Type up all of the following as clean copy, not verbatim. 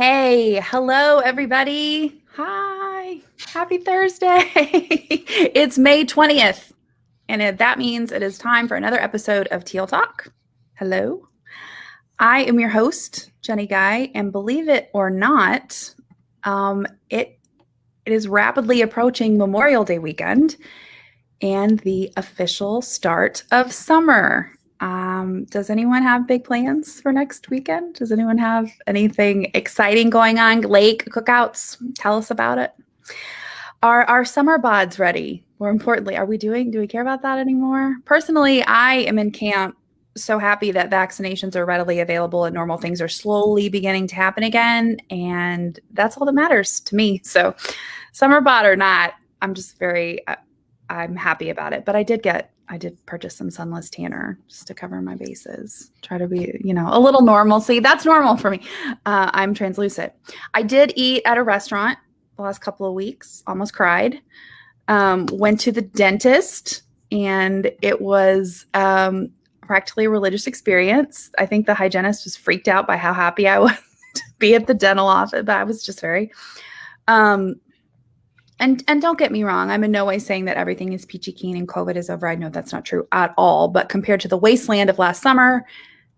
Hey, hello, everybody. Hi, happy Thursday. It's May 20th, and that means it is time for another episode of Teal Talk. Hello. I am your host, Jenny Guy, and believe it or not, it is rapidly approaching Memorial Day weekend and the official start of summer. Does anyone have big plans for next weekend? Does anyone have anything exciting going on? Lake cookouts? Tell us about it. Are our summer bods ready? More importantly, do we care about that anymore? Personally, I am in camp so happy that vaccinations are readily available and normal things are slowly beginning to happen again. And that's all that matters to me. So summer bod or not, I'm happy about it. But I did purchase some sunless tanner just to cover my bases. Try to be, a little normalcy. That's normal for me. I'm translucent. I did eat at a restaurant the last couple of weeks, almost cried. Went to the dentist and it was practically a religious experience. I think the hygienist was freaked out by how happy I was to be at the dental office, but I was just very, and don't get me wrong, I'm in no way saying that everything is peachy keen and COVID is over. I know that's not true at all, but compared to the wasteland of last summer,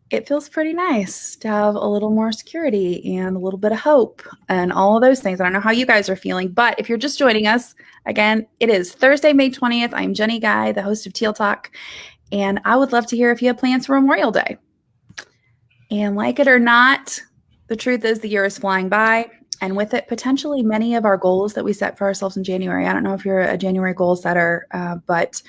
it feels pretty nice to have a little more security and a little bit of hope and all of those things. I don't know how you guys are feeling, but if you're just joining us, again, it is Thursday, May 20th. I'm Jenny Guy, the host of Teal Talk, and I would love to hear if you have plans for Memorial Day. And like it or not, the truth is the year is flying by. And with it, potentially many of our goals that we set for ourselves in January. I don't know if you're a January goal setter, but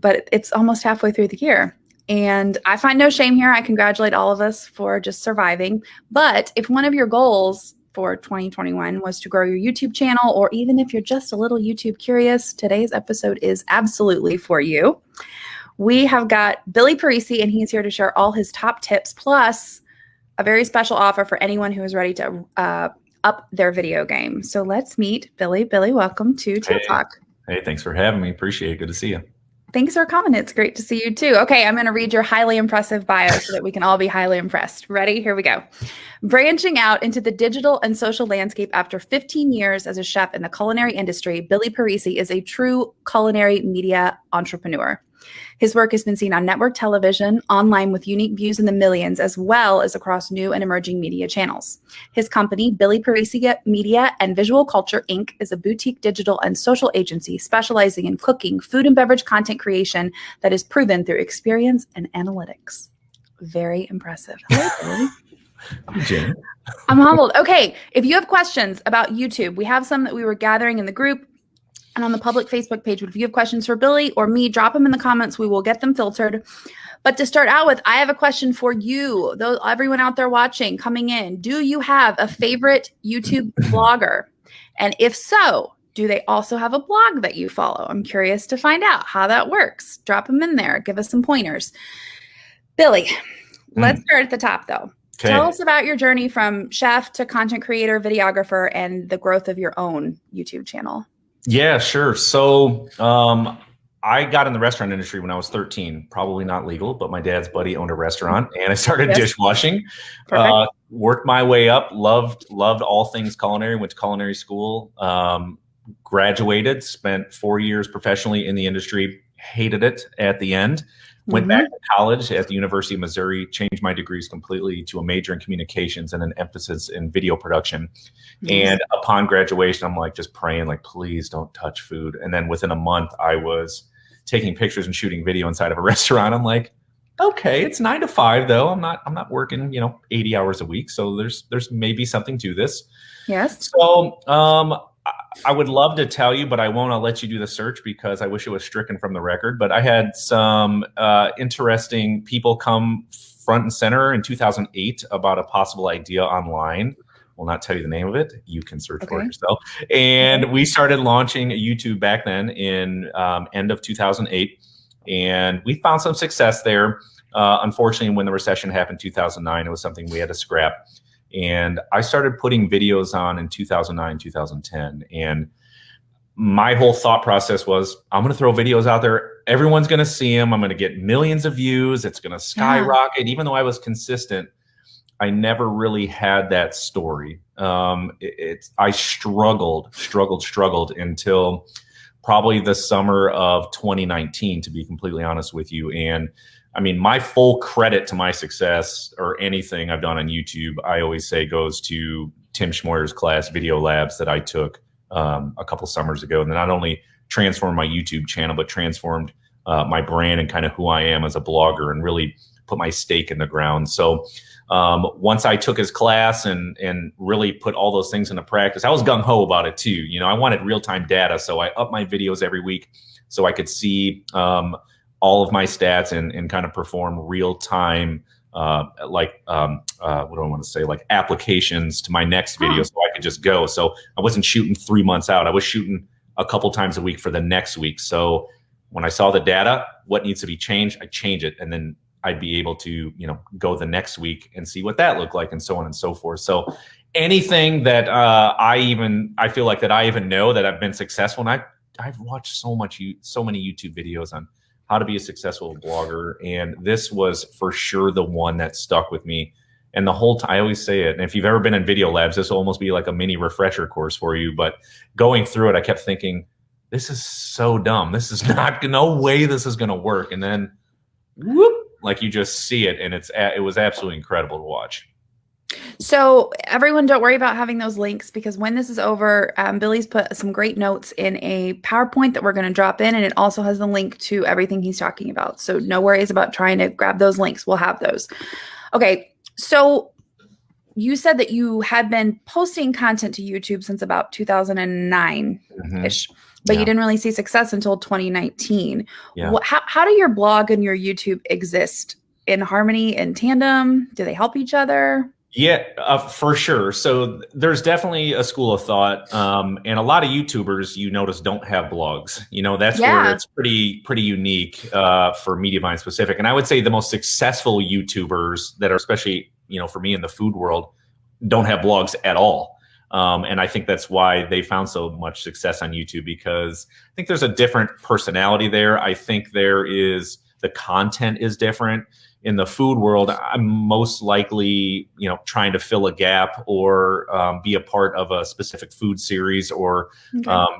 it's almost halfway through the year. And I find no shame here. I congratulate all of us for just surviving. But if one of your goals for 2021 was to grow your YouTube channel, or even if you're just a little YouTube curious, today's episode is absolutely for you. We have got Billy Parisi, and he's here to share all his top tips, plus a very special offer for anyone who is ready to up their video game. So let's meet Billy. Billy, welcome to Teal Talk. Hey, thanks for having me. Appreciate it. Good to see you. Thanks for coming. It's great to see you too. Okay, I'm going to read your highly impressive bio so that we can all be highly impressed. Ready? Here we go. Branching out into the digital and social landscape after 15 years as a chef in the culinary industry, Billy Parisi is a true culinary media entrepreneur. His work has been seen on network television, online with unique views in the millions, as well as across new and emerging media channels. His company, Billy Parisi Media and Visual Culture, Inc., is a boutique digital and social agency specializing in cooking, food and beverage content creation that is proven through experience and analytics. Very impressive. Hello, Billy. I'm humbled. Okay, if you have questions about YouTube, we have some that we were gathering in the group and on the public Facebook page. But if you have questions for Billy or me, drop them in the comments. We will get them filtered. But to start out with, I have a question for you, everyone out there watching, coming in. Do you have a favorite YouTube blogger? And if so, do they also have a blog that you follow? I'm curious to find out how that works. Drop them in there. Give us some pointers. Billy, let's start at the top, though. Okay. Tell us about your journey from chef to content creator, videographer, and the growth of your own YouTube channel. Yeah, sure. So I got in the restaurant industry when I was 13, probably not legal, but my dad's buddy owned a restaurant and I started dishwashing, worked my way up, loved all things culinary, went to culinary school, graduated, spent 4 years professionally in the industry, hated it at the end. Went back to college at the University of Missouri, changed my degrees completely to a major in communications and an emphasis in video production. And upon graduation, I'm like just praying, like, please don't touch food. And then within a month, I was taking pictures and shooting video inside of a restaurant. I'm like, okay, it's 9 to 5 though. I'm not working, 80 hours a week. So there's maybe something to this. Yes. So I would love to tell you, but I won't. I'll let you do the search because I wish it was stricken from the record. But I had some interesting people come front and center in 2008 about a possible idea online. Will not tell you the name of it. You can search for it yourself. And we started launching YouTube back then in end of 2008. And we found some success there. Unfortunately, when the recession happened in 2009, it was something we had to scrap. And I started putting videos on in 2009, 2010. And my whole thought process was, I'm going to throw videos out there. Everyone's going to see them. I'm going to get millions of views. It's going to skyrocket. Even though I was consistent, I never really had that story. I struggled until probably the summer of 2019, to be completely honest with you. And I mean, my full credit to my success or anything I've done on YouTube, I always say goes to Tim Schmoyer's class, Video Labs, that I took a couple summers ago. And not only transformed my YouTube channel, but transformed my brand and kind of who I am as a blogger, and really put my stake in the ground. So once I took his class and really put all those things into practice, I was gung-ho about it too. You know, I wanted real-time data, so I upped my videos every week so I could see all of my stats and kind of perform real-time, what do I want to say, like applications to my next video, so I could just go. So I wasn't shooting 3 months out. I was shooting a couple times a week for the next week. So when I saw the data, what needs to be changed, I change it, and then I'd be able to, you know, go the next week and see what that looked like, and so on and so forth. So anything that I feel like that I even know that I've been successful, and I've watched so many YouTube videos on how to be a successful blogger, and this was for sure the one that stuck with me. And the whole time, I always say it, and if you've ever been in Video Labs, this will almost be like a mini refresher course for you. But going through it, I kept thinking, this is so dumb. This is not, no way this is going to work. And then, whoop, like you just see it, and it was absolutely incredible to watch. So everyone, don't worry about having those links, because when this is over, Billy's put some great notes in a PowerPoint that we're going to drop in, and it also has the link to everything he's talking about. So no worries about trying to grab those links. We'll have those. Okay. So you said that you had been posting content to YouTube since about 2009-ish, but you didn't really see success until 2019. Yeah. How do your blog and your YouTube exist in harmony, in tandem? Do they help each other? Yeah, for sure. So there's definitely a school of thought, and a lot of YouTubers, you notice, don't have blogs. You know, that's where it's pretty unique for Mediavine specific. And I would say the most successful YouTubers that are, especially, you know, for me in the food world, don't have blogs at all. And I think that's why they found so much success on YouTube, because I think there's a different personality there. I think the content is different. In the food world, I'm most likely, you know, trying to fill a gap or be a part of a specific food series, or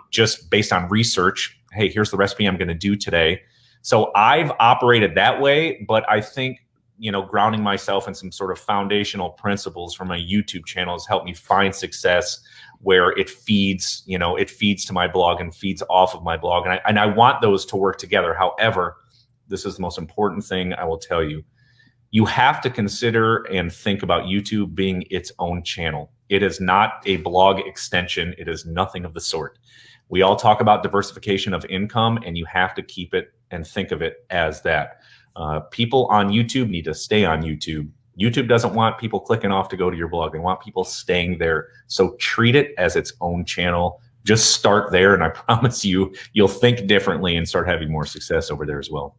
just based on research. Hey, here's the recipe I'm going to do today. So I've operated that way, but I think, you know, grounding myself in some sort of foundational principles from a YouTube channel has helped me find success where it feeds, you know, it feeds to my blog and feeds off of my blog. And I want those to work together. However, this is the most important thing I will tell you. You have to consider and think about YouTube being its own channel. It is not a blog extension. It is nothing of the sort. We all talk about diversification of income, and you have to keep it and think of it as that. People on YouTube need to stay on YouTube. YouTube doesn't want people clicking off to go to your blog. They want people staying there. So treat it as its own channel. Just start there, and I promise you, you'll think differently and start having more success over there as well.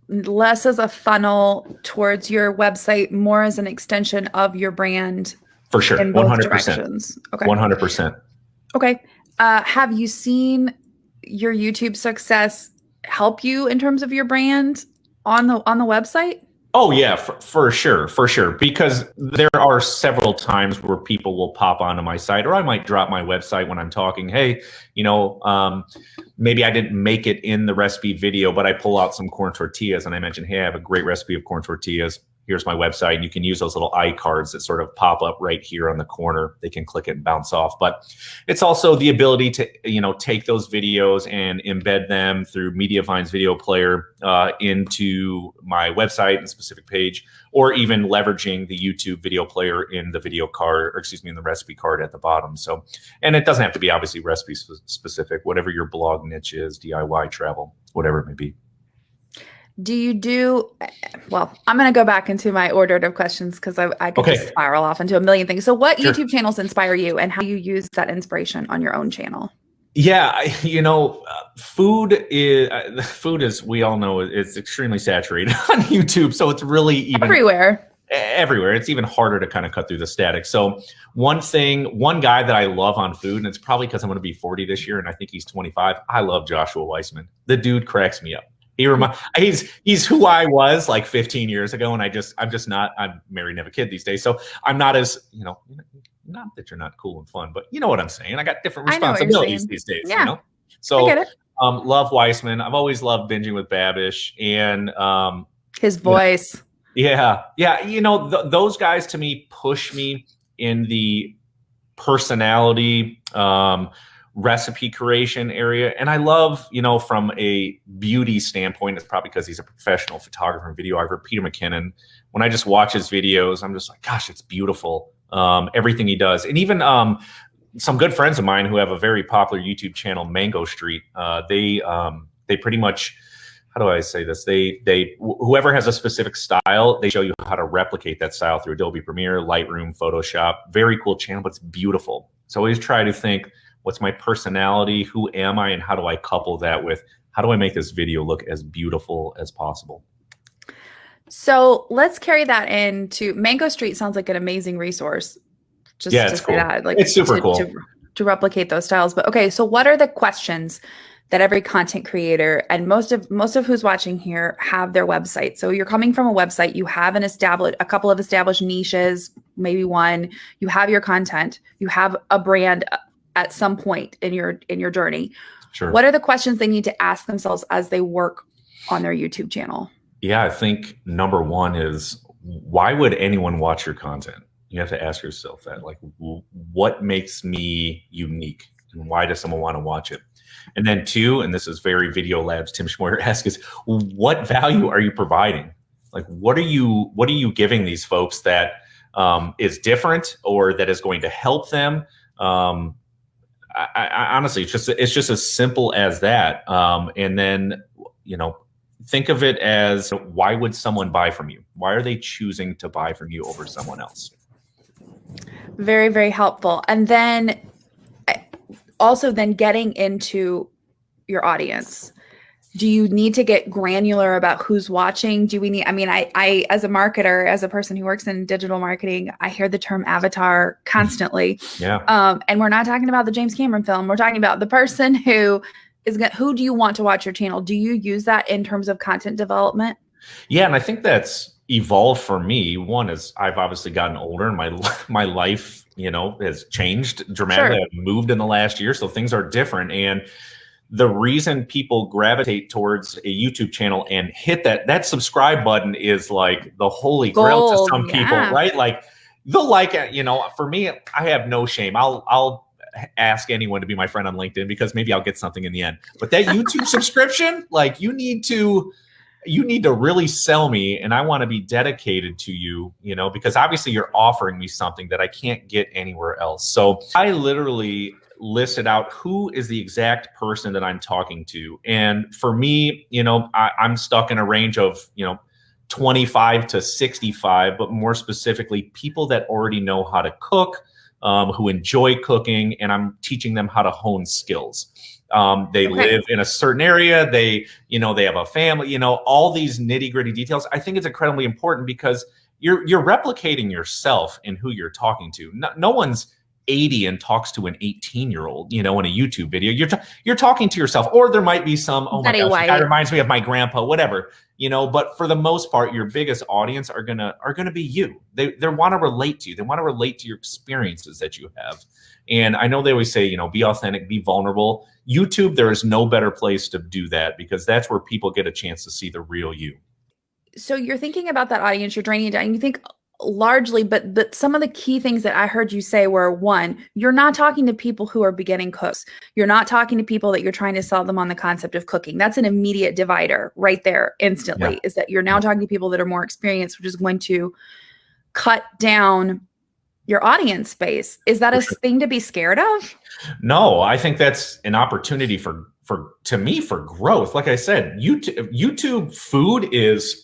Less as a funnel towards your website, more as an extension of your brand. For sure. In both 100%. directions. Okay. 100%. Okay. Have you seen your YouTube success help you in terms of your brand on the website? Oh yeah, for sure. Because there are several times where people will pop onto my site, or I might drop my website when I'm talking. Hey, you know, maybe I didn't make it in the recipe video, but I pull out some corn tortillas and I mention, hey, I have a great recipe of corn tortillas. Here's my website. And you can use those little iCards that sort of pop up right here on the corner. They can click it and bounce off. But it's also the ability to, you know, take those videos and embed them through Mediavine's video player into my website and specific page, or even leveraging the YouTube video player in the video card, or excuse me, in the recipe card at the bottom. So, and it doesn't have to be obviously recipe specific, whatever your blog niche is, DIY, travel, whatever it may be. Do you do, well, I'm going to go back into my ordered of questions because I could just spiral off into a million things. So what YouTube channels inspire you, and how do you use that inspiration on your own channel? Yeah, you know, food is, we all know, it's extremely saturated on YouTube. So it's really even everywhere. It's even harder to kind of cut through the static. So one guy that I love on food, and it's probably because I'm going to be 40 this year and I think he's 25. I love Joshua Weissman. The dude cracks me up He's who I was like 15 years ago, and I'm just not. I'm married and have a kid these days, so I'm not as, not that you're not cool and fun, but you know what I'm saying. I got different responsibilities these days, Yeah. So, love Weissman. I've always loved Binging with Babish, and his voice. Yeah. Those guys to me push me in the personality, recipe creation area. And I love, from a beauty standpoint, it's probably because he's a professional photographer and videographer, Peter McKinnon. When I just watch his videos, I'm just like, gosh, it's beautiful. Everything he does. And even some good friends of mine who have a very popular YouTube channel, Mango Street, they pretty much, how do I say this? Whoever has a specific style, they show you how to replicate that style through Adobe Premiere, Lightroom, Photoshop. Very cool channel, but it's beautiful. So I always try to think, what's my personality? Who am I? And how do I couple that with, how do I make this video look as beautiful as possible? So let's carry that into Mango Street. Sounds like an amazing resource. Just to say that, like, it's super cool to replicate those styles. But okay, so what are the questions that every content creator, and most of who's watching here, have their website? So you're coming from a website, you have a couple of established niches, maybe one, you have your content, you have a brand at some point in your journey. Sure. What are the questions they need to ask themselves as they work on their YouTube channel? Yeah, I think number one is, why would anyone watch your content? You have to ask yourself that, like, what makes me unique, and why does someone want to watch it? And then two, and this is very Video Labs, Tim Schmoyer asks, is what value are you providing? Like, what are you giving these folks that is different, or that is going to help them? I honestly, it's just as simple as that. And then, think of it as, why would someone buy from you? Why are they choosing to buy from you over someone else? Very, very helpful. And then also then getting into your audience. Do you need to get granular about who's watching? I as a marketer, as a person who works in digital marketing, I hear the term avatar constantly. Yeah. And we're not talking about the James Cameron film. We're talking about the person who do you want to watch your channel? Do you use that in terms of content development? Yeah. And I think that's evolved for me. One is, I've obviously gotten older, and my life, has changed dramatically. Sure. I've moved in the last year, so things are different. And the reason people gravitate towards a YouTube channel and hit that subscribe button is like the holy grail to some people, right? Like, they'll like it. For me, I have no shame. I'll ask anyone to be my friend on LinkedIn, because maybe I'll get something in the end. But that YouTube subscription, like, you need to really sell me, and I want to be dedicated to you, because obviously you're offering me something that I can't get anywhere else. So I literally listed out who is the exact person that I'm talking to. And for me, I'm stuck in a range of, 25 to 65, but more specifically, people that already know how to cook, who enjoy cooking, and I'm teaching them how to hone skills. They live in a certain area. They have a family, all these nitty gritty details. I think it's incredibly important, because you're replicating yourself in who you're talking to. No one's 80 and talks to an 18-year-old, in a YouTube video. You're talking to yourself, or there might be some, oh my gosh, that reminds me of my grandpa, whatever, but for the most part, your biggest audience are gonna be you. They want to relate to you. They want to relate to your experiences that you have. And I know they always say, be authentic, be vulnerable. YouTube, there is no better place to do that, because that's where people get a chance to see the real you. So you're thinking about that audience, you're draining it down. You think largely, but some of the key things that I heard you say were, one, you're not talking to people who are beginning cooks. You're not talking to people that you're trying to sell them on the concept of cooking. That's an immediate divider right there instantly, is that you're now talking to people that are more experienced, which is going to cut down your audience base. Is that a thing to be scared of? No, I think that's an opportunity for growth. Like I said, YouTube food is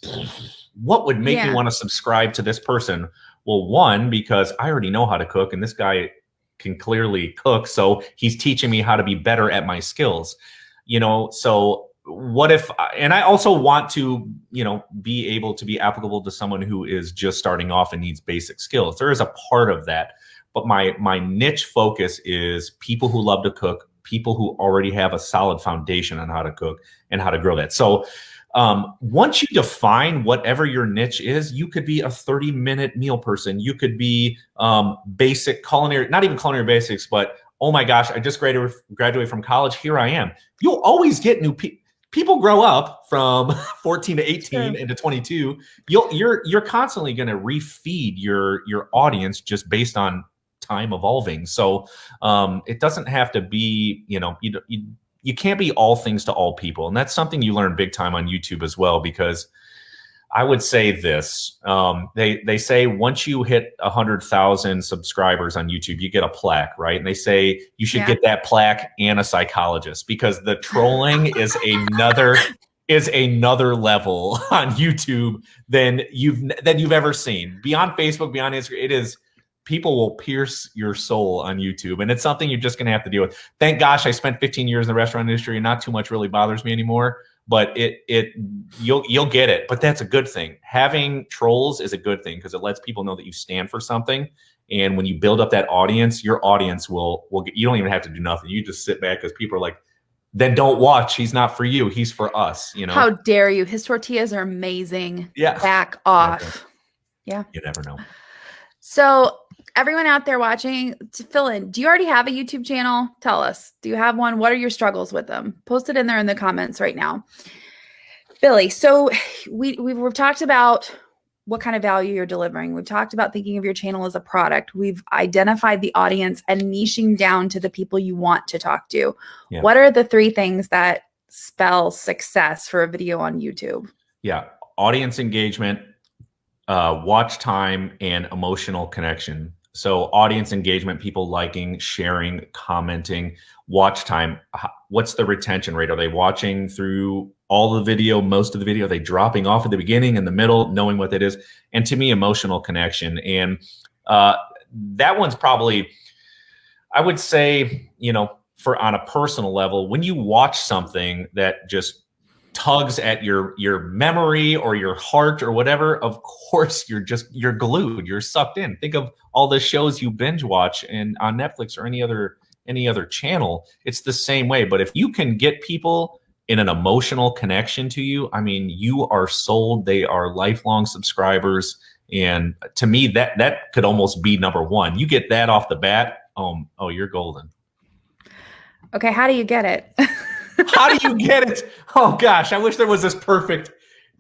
what would make me want to subscribe to this person. Well, one, because I already know how to cook, and this guy can clearly cook, so he's teaching me how to be better at my skills. So what if, and I also want to, be able to be applicable to someone who is just starting off and needs basic skills. There is a part of that, but my niche focus is people who love to cook, people who already have a solid foundation on how to cook and how to grow that. So once you define whatever your niche is, you could be a 30-minute meal person. You could be basic culinary, not even culinary basics, but oh my gosh, I just graduated from college. Here I am. You'll always get new people. People grow up from 14 to 18 into 22. You're constantly going to refeed your audience just based on time evolving. So it doesn't have to be, you can't be all things to all people. And that's something you learn big time on YouTube as well, because I would say this, they say once you hit 100,000 subscribers on YouTube, you get a plaque, right? And they say you should get that plaque and a psychologist, because the trolling is another level on YouTube than you've ever seen. Beyond Facebook, beyond Instagram, it is, people will pierce your soul on YouTube, and it's something you're just going to have to deal with. Thank gosh I spent 15 years in the restaurant industry, and not too much really bothers me anymore. But you'll get it. But that's a good thing. Having trolls is a good thing, because it lets people know that you stand for something. And when you build up that audience, your audience will get, you don't even have to do nothing. You just sit back, because people are like, then don't watch. He's not for you. He's for us. How dare you? His tortillas are amazing. Yeah. Back off. Yeah. You never know. So everyone out there watching, to fill in, do you already have a YouTube channel? Tell us. Do you have one? What are your struggles with them? Post it in there in the comments right now. Billy, so we've talked about what kind of value you're delivering. We've talked about thinking of your channel as a product. We've identified the audience and niching down to the people you want to talk to. Yeah. What are the 3 things that spell success for a video on YouTube? Yeah. Audience engagement, watch time, and emotional connection. So audience engagement, people liking, sharing, commenting. Watch time, what's the retention rate? Are they watching through all the video, most of the video? Are they dropping off at the beginning, in the middle, knowing what that is? And to me, emotional connection. And that one's probably, I would say, for on a personal level, when you watch something that just tugs at your memory or your heart or whatever, of course you're glued, you're sucked in. Think of all the shows you binge watch and on Netflix or any other channel. It's the same way. But if you can get people in an emotional connection to you, I mean, you are sold. They are lifelong subscribers. And to me, that could almost be number 1. You get that off the bat, oh, you're golden. Okay, how do you get it? How do you get it? Oh gosh, I wish there was this perfect,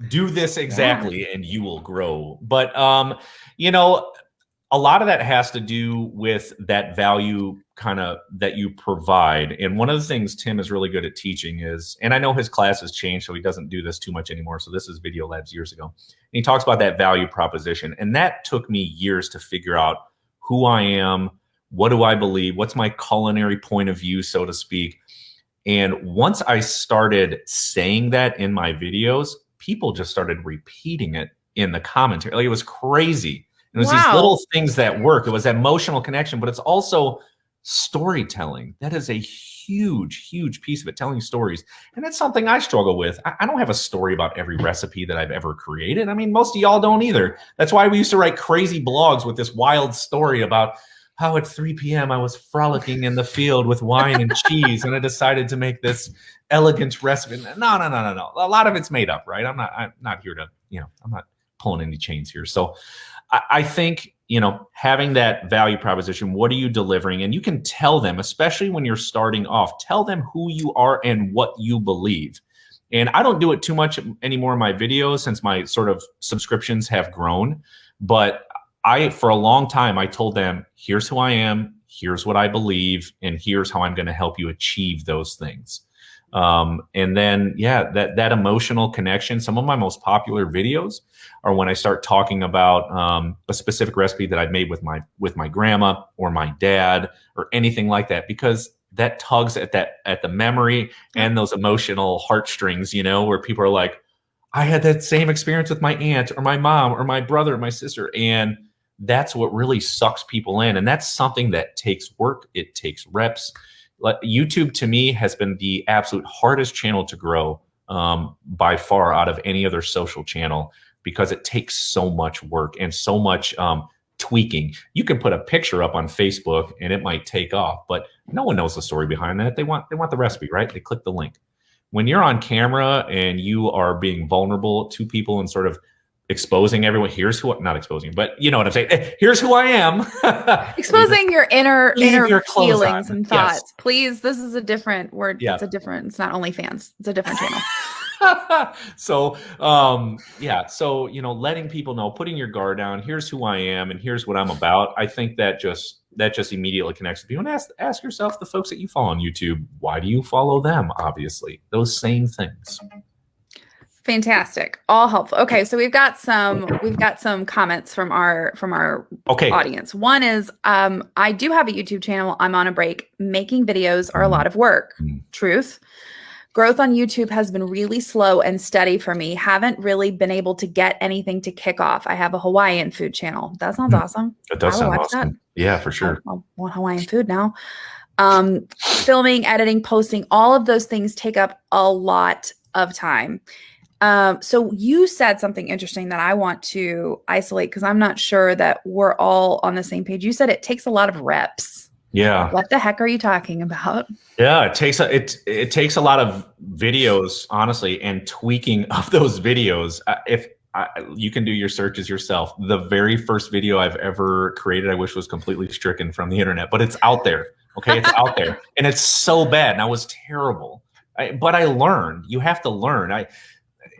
do this exactly and you will grow. But a lot of that has to do with that value kind of that you provide. And one of the things Tim is really good at teaching is, and I know his class has changed, so he doesn't do this too much anymore. So this is Video Labs years ago. And he talks about that value proposition. And that took me years to figure out who I am, what do I believe, what's my culinary point of view, so to speak. And once I started saying that in my videos, people just started repeating it in the commentary. Like, it was crazy. And it was these little things that work. It was emotional connection, but it's also storytelling. That is a huge, huge piece of it, telling stories. And that's something I struggle with. I don't have a story about every recipe that I've ever created. I mean, most of y'all don't either. That's why we used to write crazy blogs with this wild story about how at 3 p.m. I was frolicking in the field with wine and cheese, and I decided to make this elegant recipe. No. A lot of it's made up, right? I'm not here to, I'm not pulling any chains here. So I think, having that value proposition, what are you delivering? And you can tell them, especially when you're starting off, tell them who you are and what you believe. And I don't do it too much anymore in my videos since my sort of subscriptions have grown. But for a long time, I told them, here's who I am, here's what I believe, and here's how I'm going to help you achieve those things. And then, that emotional connection. Some of my most popular videos are when I start talking about a specific recipe that I've made with my grandma or my dad or anything like that, because that tugs at the memory and those emotional heartstrings, where people are like, I had that same experience with my aunt or my mom or my brother or my sister. And that's what really sucks people in. And that's something that takes work. It takes reps. YouTube, to me, has been the absolute hardest channel to grow by far out of any other social channel, because it takes so much work and so much tweaking. You can put a picture up on Facebook and it might take off, but no one knows the story behind that. They want the recipe, right? They click the link. when you're on camera and you are being vulnerable to people and sort of exposing everyone, here's who, not exposing, but you know what I'm saying? Here's who I am. Exposing your inner feelings on. and thoughts. Yes. Please, this is a different word. Yeah. It's not OnlyFans. It's a different channel. So, so, letting people know, putting your guard down, here's who I am and here's what I'm about. I think that just immediately connects with people. And ask yourself, the folks that you follow on YouTube, why do you follow them? Obviously, those same things. Fantastic. All helpful. Okay. So we've got some comments from our audience. One is, I do have a YouTube channel. I'm on a break. Making videos are a lot of work. Truth. Growth on YouTube has been really slow and steady for me. Haven't really been able to get anything to kick off. I have a Hawaiian food channel. That sounds awesome. It does sound awesome. That. Yeah, for sure. I want Hawaiian food now. Filming, editing, posting, all of those things take up a lot of time. So you said something interesting that I want to isolate because I'm not sure that we're all on the same page. You said it takes a lot of reps. Yeah. What the heck are you talking about? Yeah, it takes a lot of videos, honestly, and tweaking of those videos. You can do your searches yourself. The very first video I've ever created, I wish was completely stricken from the internet, but it's out there. Okay, it's out there, and it's so bad. And I was terrible, but I learned. You have to learn.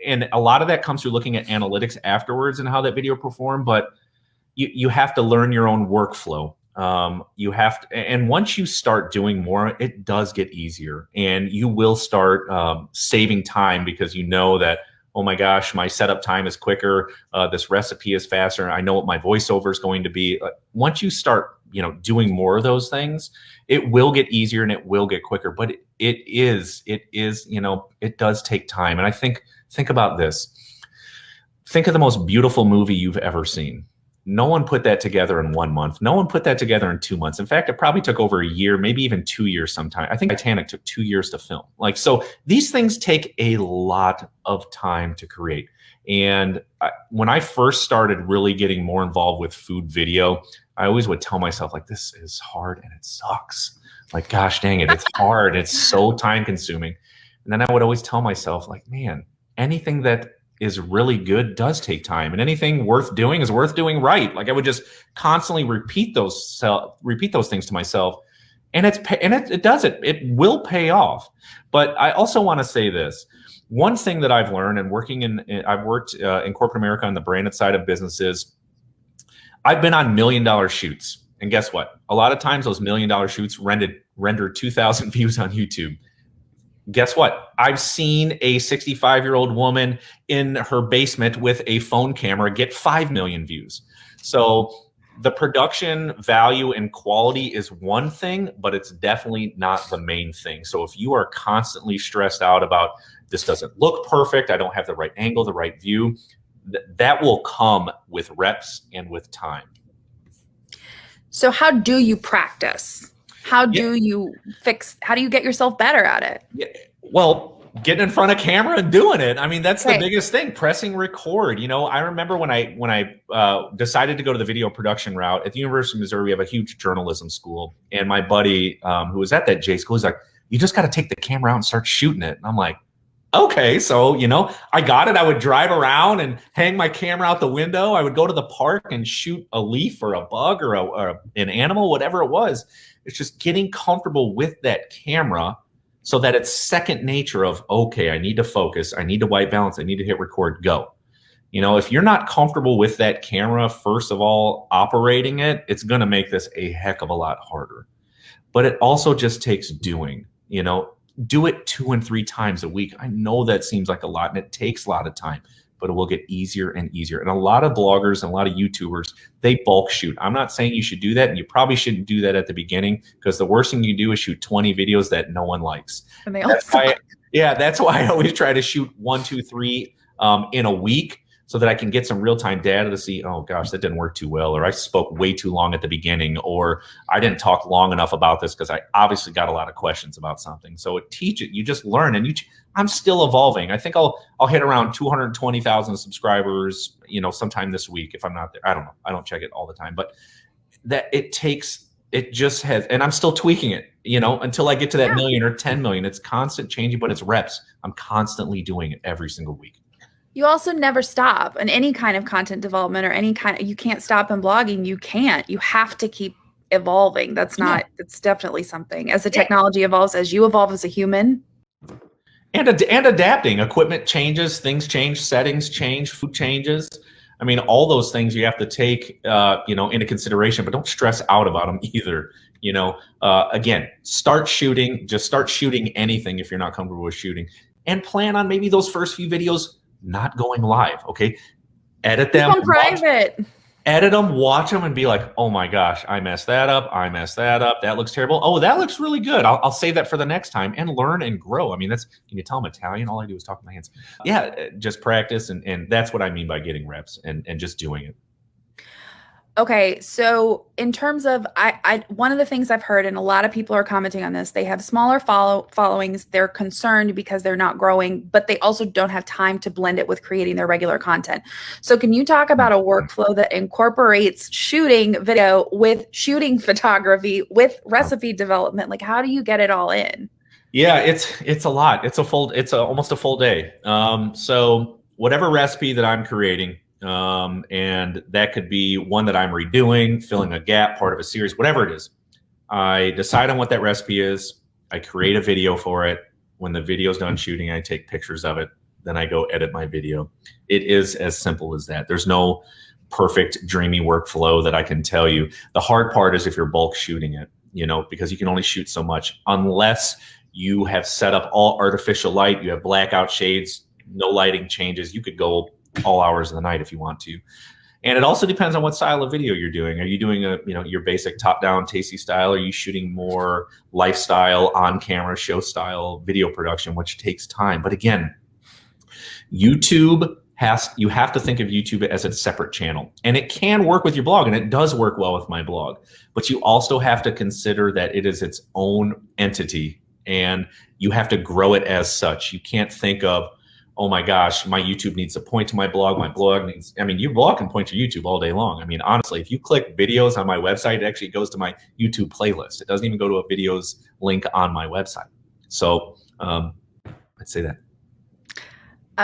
And a lot of that comes through looking at analytics afterwards and how that video performed. But you have to learn your own workflow. You have to, and once you start doing more, it does get easier, and you will start saving time because you know that, oh my gosh, my setup time is quicker. This recipe is faster. I know what my voiceover is going to be. Once you start, doing more of those things, it will get easier and it will get quicker. But it does take time. And I think about this. Think of the most beautiful movie you've ever seen. No one put that together in 1 month. No one put that together in 2 months. In fact, it probably took over a year, maybe even 2 years sometime. I think Titanic took 2 years to film. So these things take a lot of time to create. And when I first started really getting more involved with food video, I always would tell myself, this is hard and it sucks. Gosh dang it, it's hard. It's so time consuming. And then I would always tell myself, man, anything that is really good does take time, and anything worth doing is worth doing right. I would just constantly repeat those things to myself, and it will pay off. But I also want to say this. One thing that I've learned, and I've worked in corporate America on the branded side of businesses. I've been on $1 million shoots, and guess what? A lot of times those $1 million shoots render 2,000 views on YouTube. Guess what? I've seen a 65-year-old woman in her basement with a phone camera get 5 million views. So the production value and quality is one thing, but it's definitely not the main thing. So if you are constantly stressed out about this doesn't look perfect, I don't have the right angle, the right view, that will come with reps and with time. So how do you practice? How do you get yourself better at it? Yeah. Well, getting in front of camera and doing it. I mean, that's the biggest thing, pressing record. I remember when I decided to go to the video production route at the University of Missouri, we have a huge journalism school. And my buddy who was at that J school, he's like, you just got to take the camera out and start shooting it. And I'm like, okay. So, I got it. I would drive around and hang my camera out the window. I would go to the park and shoot a leaf or a bug or an animal, whatever it was. It's just getting comfortable with that camera so that it's second nature of, okay, I need to focus. I need to white balance. I need to hit record, go. If you're not comfortable with that camera, first of all, operating it, it's going to make this a heck of a lot harder. But it also just takes doing, do it 2 and 3 times a week. I know that seems like a lot and it takes a lot of time, but it will get easier and easier. And a lot of bloggers and a lot of YouTubers, they bulk shoot. I'm not saying you should do that, and you probably shouldn't do that at the beginning, because the worst thing you do is shoot 20 videos that no one likes. And they all suck. That's why I always try to shoot 1, 2, 3 in a week, so that I can get some real-time data to see, oh gosh, that didn't work too well, or I spoke way too long at the beginning, or I didn't talk long enough about this because I obviously got a lot of questions about something. So you just learn, and I'm still evolving. I think I'll hit around 220,000 subscribers, sometime this week if I'm not there. I don't know. I don't check it all the time, but it just has, and I'm still tweaking it. until I get to that million or 10 million. It's constant changing, but it's reps. I'm constantly doing it every single week. You also never stop in any kind of content development or any kind of, you can't stop in blogging. You can't. You have to keep evolving. That's definitely something. As the technology evolves, as you evolve as a human. And adapting. Equipment changes, things change, settings change, food changes. I mean, all those things you have to take, into consideration, but don't stress out about them either. Again, start shooting. Just start shooting anything if you're not comfortable with shooting, and plan on maybe those first few videos not going live. Okay, edit them. Keep them private. Edit them, watch them, and be like, oh my gosh, I messed that up. I messed that up. That looks terrible. Oh, that looks really good. I'll save that for the next time, and learn and grow. I mean, can you tell I'm Italian? All I do is talk with my hands. Yeah, just practice. And that's what I mean by getting reps and just doing it. Okay, so in terms of, one of the things I've heard, and a lot of people are commenting on this, they have smaller followings. They're concerned because they're not growing, but they also don't have time to blend it with creating their regular content. So can you talk about a workflow that incorporates shooting video with shooting photography with recipe development? Like, how do you get it all in? Yeah, it's a lot. It's almost a full day. So whatever recipe that I'm creating, and that could be one that I'm redoing, filling a gap, part of a series, whatever it is. I decide on what that recipe is. I create a video for it. When the video's done shooting, I take pictures of it. Then I go edit my video. It is as simple as that. There's no perfect, dreamy workflow that I can tell you. The hard part is if you're bulk shooting it, because you can only shoot so much unless you have set up all artificial light. You have blackout shades, no lighting changes. You could go all hours of the night if you want to. And it also depends on what style of video you're doing. Are you doing your basic top-down tasty style? Are you shooting more lifestyle, on-camera, show style video production, which takes time? But again, you have to think of YouTube as a separate channel. And it can work with your blog, and it does work well with my blog. But you also have to consider that it is its own entity, and you have to grow it as such. You can't think of, oh my gosh, my YouTube needs to point to my blog. My blog needs, your blog can point to YouTube all day long. I mean, honestly, if you click videos on my website, it actually goes to my YouTube playlist. It doesn't even go to a videos link on my website. So I'd say that.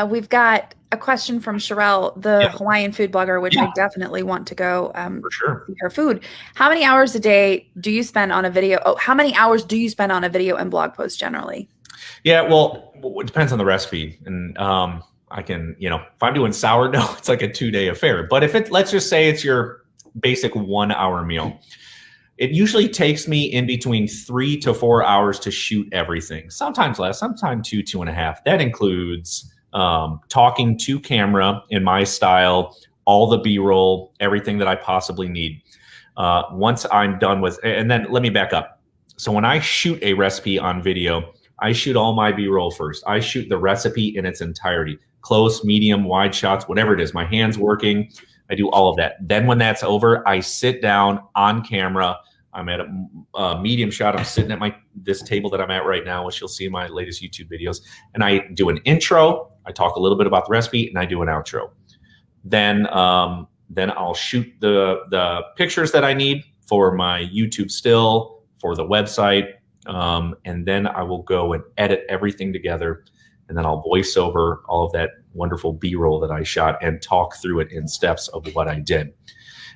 We've got a question from Sherelle, the Hawaiian food blogger, which I definitely want to go for sure. See her food. How many hours a day do you spend on a video? Oh, how many hours do you spend on a video and blog post generally? Yeah, well, it depends on the recipe. And I can, if I'm doing sourdough, it's like a 2-day affair. But let's just say it's your basic 1-hour meal. It usually takes me in between 3 to 4 hours to shoot everything. Sometimes less, sometimes 2.5. That includes talking to camera in my style, all the B-roll, everything that I possibly need. Once I'm done with, and then let me back up. So when I shoot a recipe on video, I shoot all my B-roll first. I shoot the recipe in its entirety. Close, medium, wide shots, whatever it is. My hand's working. I do all of that. Then when that's over, I sit down on camera. I'm at a medium shot. I'm sitting at this table that I'm at right now, which you'll see in my latest YouTube videos. And I do an intro. I talk a little bit about the recipe, and I do an outro. Then I'll shoot the pictures that I need for my YouTube still, for the website. And then I will go and edit everything together, and then I'll voice over all of that wonderful B-roll that I shot and talk through it in steps of what I did.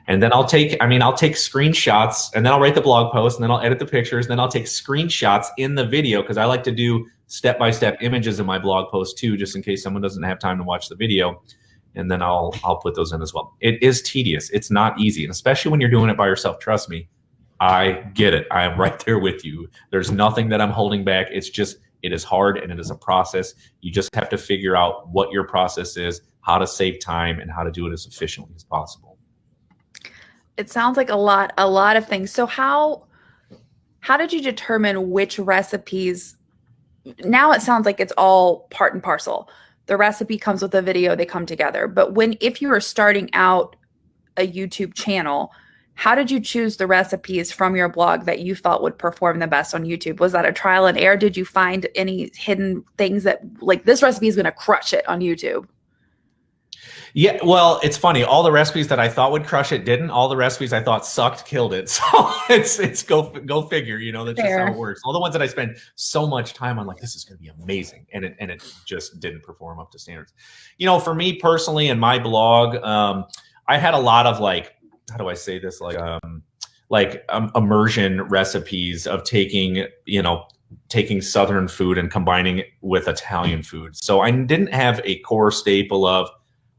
And then I'll take screenshots, and then I'll write the blog post, and then I'll edit the pictures, and then I'll take screenshots in the video, because I like to do step-by-step images in my blog post too, just in case someone doesn't have time to watch the video. And then I'll put those in as well. It is tedious. It's not easy, and especially when you're doing it by yourself. Trust me. I get it. I am right there with you. There's nothing that I'm holding back. It is hard, and it is a process. You just have to figure out what your process is, how to save time, and how to do it as efficiently as possible. It sounds like a lot of things. So how did you determine which recipes? Now it sounds like it's all part and parcel. The recipe comes with the video, they come together. But if you were starting out a YouTube channel, how did you choose the recipes from your blog that you felt would perform the best on YouTube? Was that a trial and error? Did you find any hidden things that, like, this recipe is going to crush it on YouTube? Yeah, well, it's funny. All the recipes that I thought would crush it didn't. All the recipes I thought sucked killed it. So it's go figure. You know, that's just how it works. All the ones that I spend so much time on, like, this is going to be amazing, and it just didn't perform up to standards. You know, for me personally, in my blog, I had a lot of, like, how do I say this, like immersion recipes of taking Southern food and combining it with Italian food. So I didn't have a core staple of,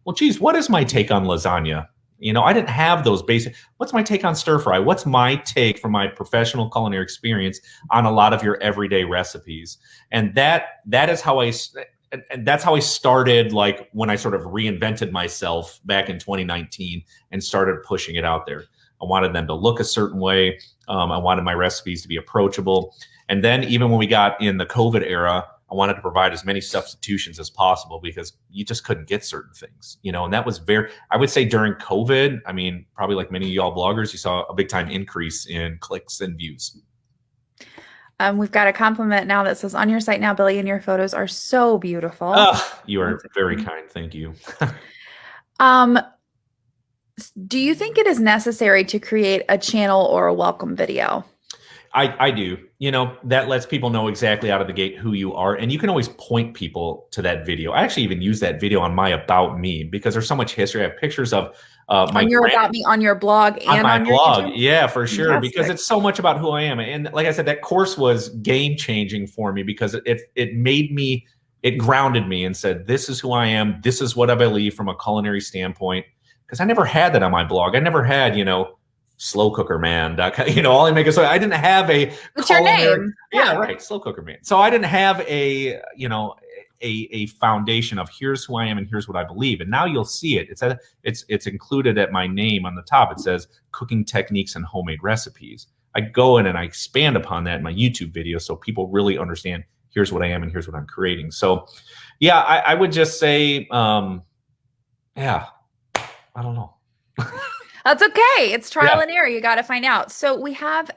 well, geez, what is my take on lasagna? You know, I didn't have those basic, what's my take on stir fry? What's my take from my professional culinary experience on a lot of your everyday recipes? And that is how and that's how I started, like, when I sort of reinvented myself back in 2019 and started pushing it out there. I wanted them to look a certain way. I wanted my recipes to be approachable. And then even when we got in the COVID era, I wanted to provide as many substitutions as possible because you just couldn't get certain things, you know, and that was I would say during COVID, I mean, probably like many of y'all bloggers, you saw a big time increase in clicks and views. We've got a compliment now that says, on your site now, Billy, and your photos are so beautiful. Oh, you are very kind. Thank you. Do you think it is necessary to create a channel or a welcome video? I do. You know, that lets people know exactly out of the gate who you are. And you can always point people to that video. I actually even use that video on my About Me because there's so much history. I have pictures of on your About Me on your blog and on my blog. YouTube? Yeah, for sure. Fantastic. Because it's so much about who I am. And like I said, that course was game changing for me because it grounded me and said, this is who I am. This is what I believe from a culinary standpoint. Because I never had that on my blog. I never had, Slow Cooker Man. All I make is, I didn't have a. What's your name? Yeah, right. Slow Cooker Man. So I didn't have a foundation of here's who I am and here's what I believe. And now you'll see it. It's included at my name on the top. It says cooking techniques and homemade recipes. I go in and I expand upon that in my YouTube video so people really understand here's what I am and here's what I'm creating. So, yeah, I would just say, I don't know. That's okay. It's trial and error. You got to find out. So we have,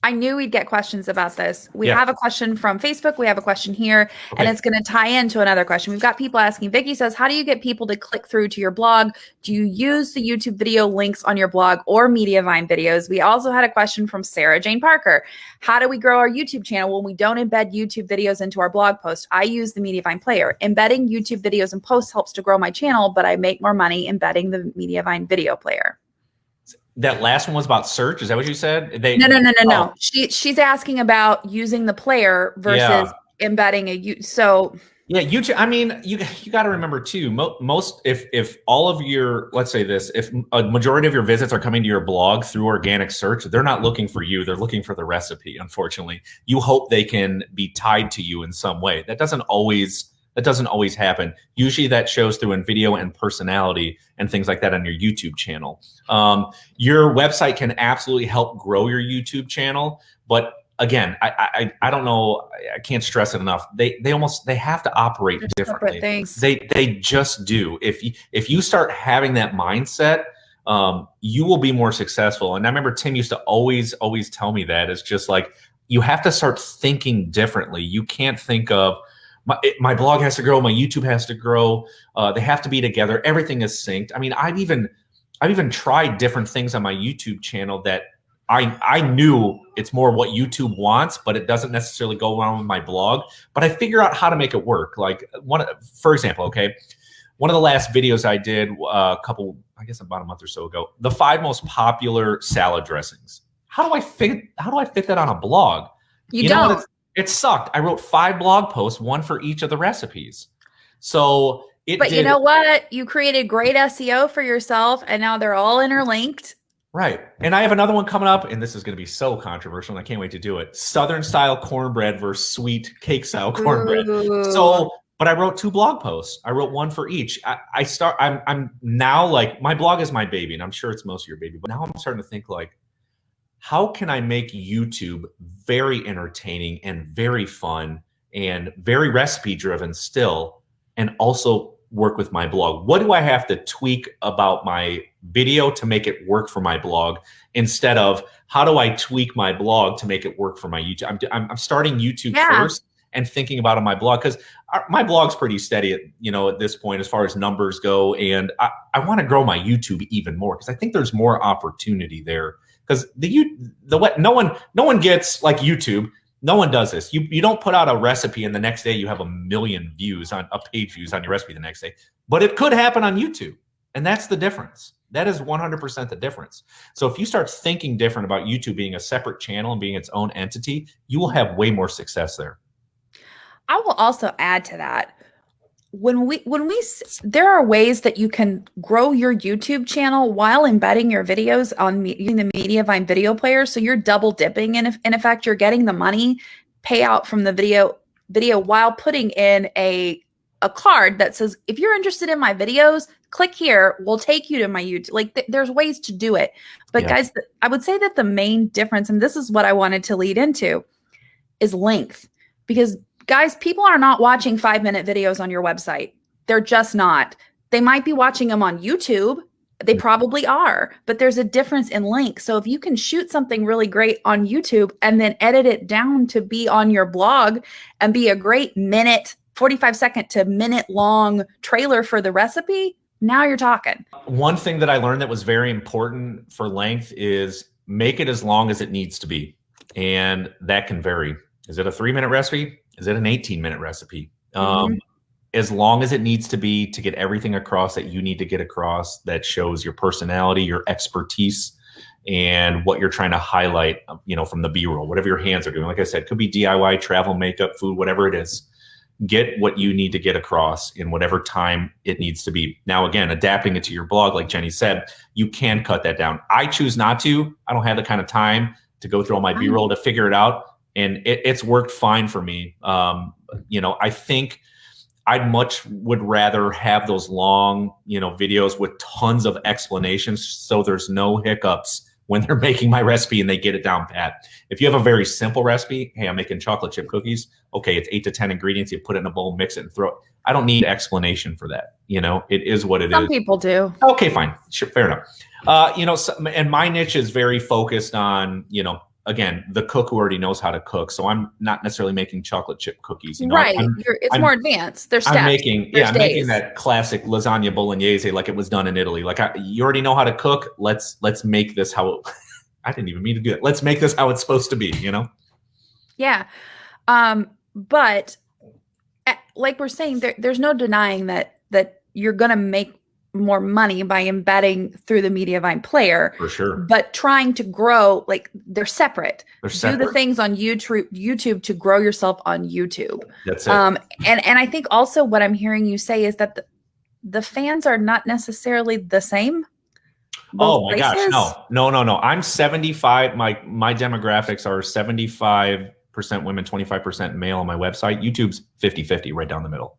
I knew we'd get questions about this. We have a question from Facebook. We have a question here, and it's going to tie into another question. We've got people asking. Vicky says, how do you get people to click through to your blog? Do you use the YouTube video links on your blog or Mediavine videos? We also had a question from Sarah Jane Parker. How do we grow our YouTube channel when we don't embed YouTube videos into our blog post? I use the Mediavine player. Embedding YouTube videos and posts helps to grow my channel, but I make more money embedding the Mediavine video player. That last one was about search. Is that what you said? No. She's asking about using the player versus embedding YouTube. I mean, you got to remember too. Most if all of your, let's say this, if a majority of your visits are coming to your blog through organic search, they're not looking for you. They're looking for the recipe. Unfortunately, you hope they can be tied to you in some way. That doesn't always happen. Usually that shows through in video and personality and things like that on your YouTube channel. Your website can absolutely help grow your YouTube channel. But again, I don't know. I can't stress it enough. They have to operate differently. They just do. If you start having that mindset, you will be more successful. And I remember Tim used to always tell me that. It's just like, you have to start thinking differently. You can't think of, my blog has to grow, my YouTube has to grow. They have to be together. Everything is synced. I mean, I've even tried different things on my YouTube channel that I knew it's more what YouTube wants, but it doesn't necessarily go along with my blog. But I figure out how to make it work. Like for example, one of the last videos I did about a month or so ago, the 5 most popular salad dressings. How do I fit that on a blog? You don't. It sucked. I wrote 5 blog posts, 1 for each of the recipes. So you know what? You created great SEO for yourself, and now they're all interlinked. Right. And I have another one coming up, and this is going to be so controversial, and I can't wait to do it. Southern style cornbread versus sweet cake style cornbread. But I wrote 2 blog posts. I wrote 1 for each. I'm now, like, my blog is my baby, and I'm sure it's most of your baby, but now I'm starting to think, like, how can I make YouTube very entertaining and very fun and very recipe driven still, and also work with my blog? What do I have to tweak about my video to make it work for my blog, instead of how do I tweak my blog to make it work for my YouTube? I'm starting YouTube first, and thinking about on my blog, because my blog's pretty steady at, at this point as far as numbers go. And I want to grow my YouTube even more because I think there's more opportunity there. Because no one gets like YouTube. No one does this. You don't put out a recipe and the next day you have 1 million views on page views on your recipe the next day. But it could happen on YouTube. And that's the difference. That is 100% the difference. So if you start thinking different about YouTube being a separate channel and being its own entity, you will have way more success there. I will also add to that. There are ways that you can grow your YouTube channel while embedding your videos using the Mediavine video player. So you're double dipping. And in effect, you're getting the money payout from the video while putting in a card that says, if you're interested in my videos, click here. We'll take you to my YouTube. Like there's ways to do it. But guys, I would say that the main difference, and this is what I wanted to lead into, is length. Because guys, people are not watching 5-minute videos on your website. They're just not. They might be watching them on YouTube. They probably are, but there's a difference in length. So if you can shoot something really great on YouTube and then edit it down to be on your blog and be a great 45-second to minute long trailer for the recipe, now you're talking. One thing that I learned that was very important for length is make it as long as it needs to be. And that can vary. Is it a 3-minute recipe? Is it an 18-minute recipe? As long as it needs to be to get everything across that you need to get across, that shows your personality, your expertise, and what you're trying to highlight, from the B-roll, whatever your hands are doing. Like I said, could be DIY, travel, makeup, food, whatever it is. Get what you need to get across in whatever time it needs to be. Now, again, adapting it to your blog, like Jenny said, you can cut that down. I choose not to. I don't have the kind of time to go through all my B-roll to figure it out. And it's worked fine for me. I think I'd would rather have those long, videos with tons of explanations so there's no hiccups when they're making my recipe and they get it down pat. If you have a very simple recipe, hey, I'm making chocolate chip cookies. Okay, it's 8 to 10 ingredients. You put it in a bowl, mix it, and throw it. I don't need explanation for that. It is what it is. Some people do. Okay, fine. Sure, fair enough. And my niche is very focused on, again, the cook who already knows how to cook. So I'm not necessarily making chocolate chip cookies. Right. It's more advanced. There's steps. I'm making that classic lasagna bolognese like it was done in Italy. Like you already know how to cook. Let's make this how I didn't even mean to do it. Let's make this how it's supposed to be, Yeah. But like we're saying, there's no denying that you're going to make more money by embedding through the Mediavine player. For sure. But trying to grow, like they're separate. Do the things on YouTube to grow yourself on YouTube. That's it. And I think also what I'm hearing you say is that the fans are not necessarily the same. Oh my gosh, no. I'm 75. My demographics are 75% women, 25% male on my website. YouTube's 50-50 right down the middle.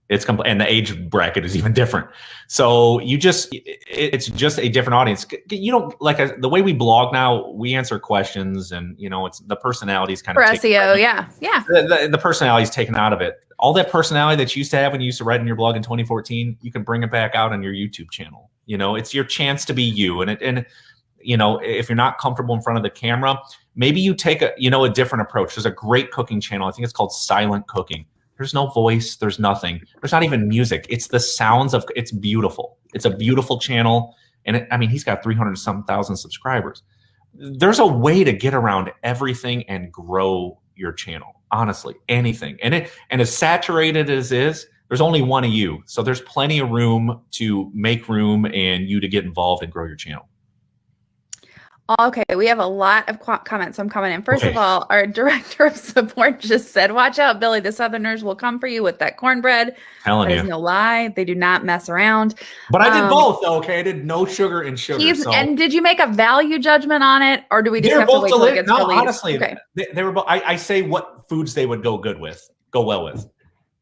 It's and the age bracket is even different. So it's just a different audience. The way we blog now, we answer questions and, it's the personalities kind of for SEO. Yeah. The personality is taken out of it. All that personality that you used to have when you used to write in your blog in 2014, you can bring it back out on your YouTube channel. It's your chance to be you. And if you're not comfortable in front of the camera, maybe you take a different approach. There's a great cooking channel. I think it's called Silent Cooking. There's no voice. There's nothing. There's not even music. It's the sounds of. It's beautiful. It's a beautiful channel, and he's got 300-some thousand subscribers. There's a way to get around everything and grow your channel. Honestly, anything, and as saturated as it is, there's only one of you, so there's plenty of room to make room and you to get involved and grow your channel. Okay, we have a lot of comments. I'm coming in. First of all, our director of support just said, watch out, Billy, the Southerners will come for you with that cornbread. Telling you. There's no lie. They do not mess around. But I did both, though, okay? I did no sugar and sugar. And did you make a value judgment on it, or do we just have to wait till it gets released? Honestly, okay. They were both. I say what foods they would go well with.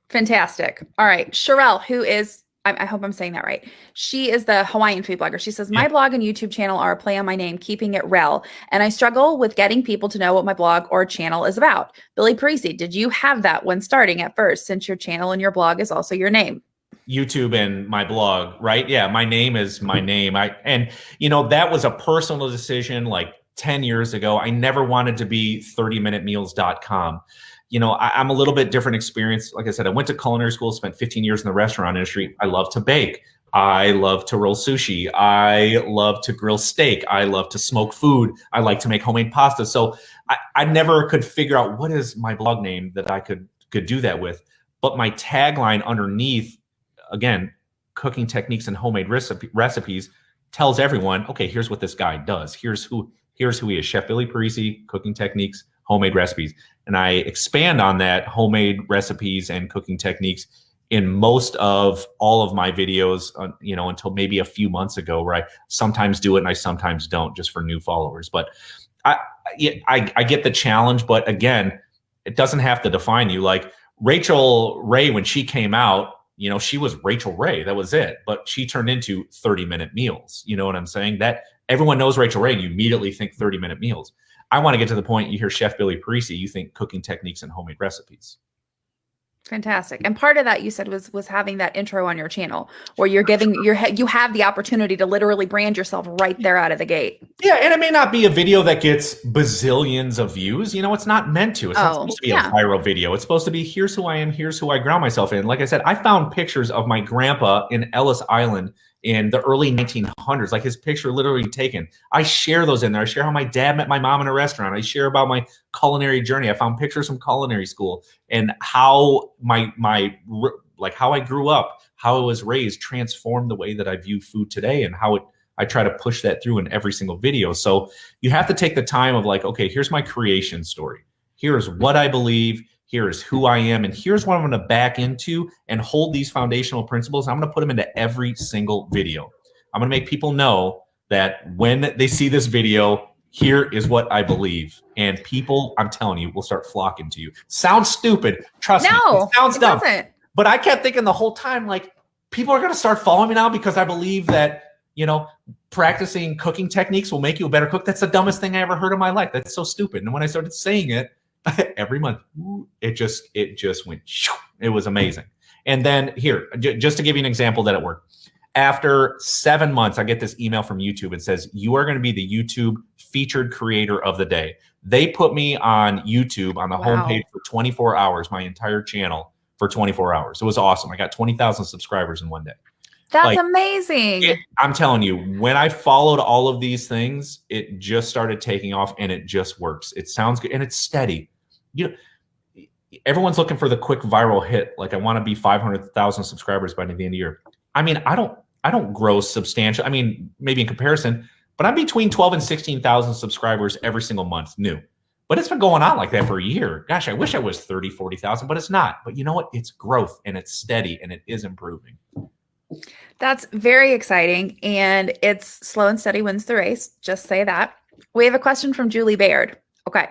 Fantastic. All right. Sherelle, who is... I hope I'm saying that right. She is the Hawaiian food blogger. She says, my blog and YouTube channel are a play on my name, keeping it rel. And I struggle with getting people to know what my blog or channel is about. Billy Parisi, did you have that when starting at first, since your channel and your blog is also your name? YouTube and my blog, right? Yeah, my name is my name. That was a personal decision like 10 years ago. I never wanted to be 30minutemeals.com. I'm a little bit different experience. Like I said, I went to culinary school, spent 15 years in the restaurant industry. I love to bake. I love to roll sushi. I love to grill steak. I love to smoke food. I like to make homemade pasta. So I never could figure out what is my blog name that I could do that with. But my tagline underneath, again, cooking techniques and homemade recipes, tells everyone, okay, here's what this guy does. Here's who he is. Chef Billy Parisi, cooking techniques, homemade recipes. And I expand on that homemade recipes and cooking techniques in most of all of my videos, until maybe a few months ago, where I sometimes do it and I sometimes don't, just for new followers. But I get the challenge, but again, it doesn't have to define you. Like Rachel Ray, when she came out, she was Rachel Ray. That was it. But she turned into 30-minute meals. You know what I'm saying? That everyone knows Rachel Ray, and you immediately think 30-minute meals. I want to get to the point you hear Chef Billy Parisi, you think cooking techniques and homemade recipes. Fantastic. And part of that you said was having that intro on your channel where you're giving you have the opportunity to literally brand yourself right there out of the gate. Yeah. And it may not be a video that gets bazillions of views. It's not meant to. It's not supposed to be a viral video. It's supposed to be, here's who I am. Here's who I ground myself in. Like I said, I found pictures of my grandpa in Ellis Island in the early 1900s, like his picture literally taken. I share those in there. I share how my dad met my mom in a restaurant. I share about my culinary journey. I found pictures from culinary school and how how I grew up, how I was raised, transformed the way that I view food today, and how I try to push that through in every single video. So you have to take the time of like, okay, here's my creation story. Here's what I believe. Here is who I am, and here's what I'm going to back into and hold these foundational principles. I'm going to put them into every single video. I'm going to make people know that when they see this video, here is what I believe. And people, I'm telling you, will start flocking to you. Sounds stupid. Trust me. It sounds dumb. Doesn't. But I kept thinking the whole time, like, people are going to start following me now because I believe that, practicing cooking techniques will make you a better cook. That's the dumbest thing I ever heard in my life. That's so stupid. And when I started saying it, every month, it just went, it was amazing. And then here, just to give you an example that it worked. After 7 months, I get this email from YouTube. It says, you are going to be the YouTube featured creator of the day. They put me on YouTube on the homepage for 24 hours, my entire channel for 24 hours. It was awesome. I got 20,000 subscribers in one day. That's amazing. I'm telling you, when I followed all of these things, it just started taking off, and it just works. It sounds good, and it's steady. Everyone's looking for the quick viral hit. Like, I want to be 500,000 subscribers by the end of the year. I mean, I don't grow substantial. I mean, maybe in comparison, but I'm between 12 and 16,000 subscribers every single month new. But it's been going on like that for a year. Gosh, I wish I was 30, 40,000, but it's not. But you know what? It's growth, and it's steady, and it is improving. That's very exciting, and it's slow and steady wins the race. Just say that. We have a question from Julie Baird. Okay.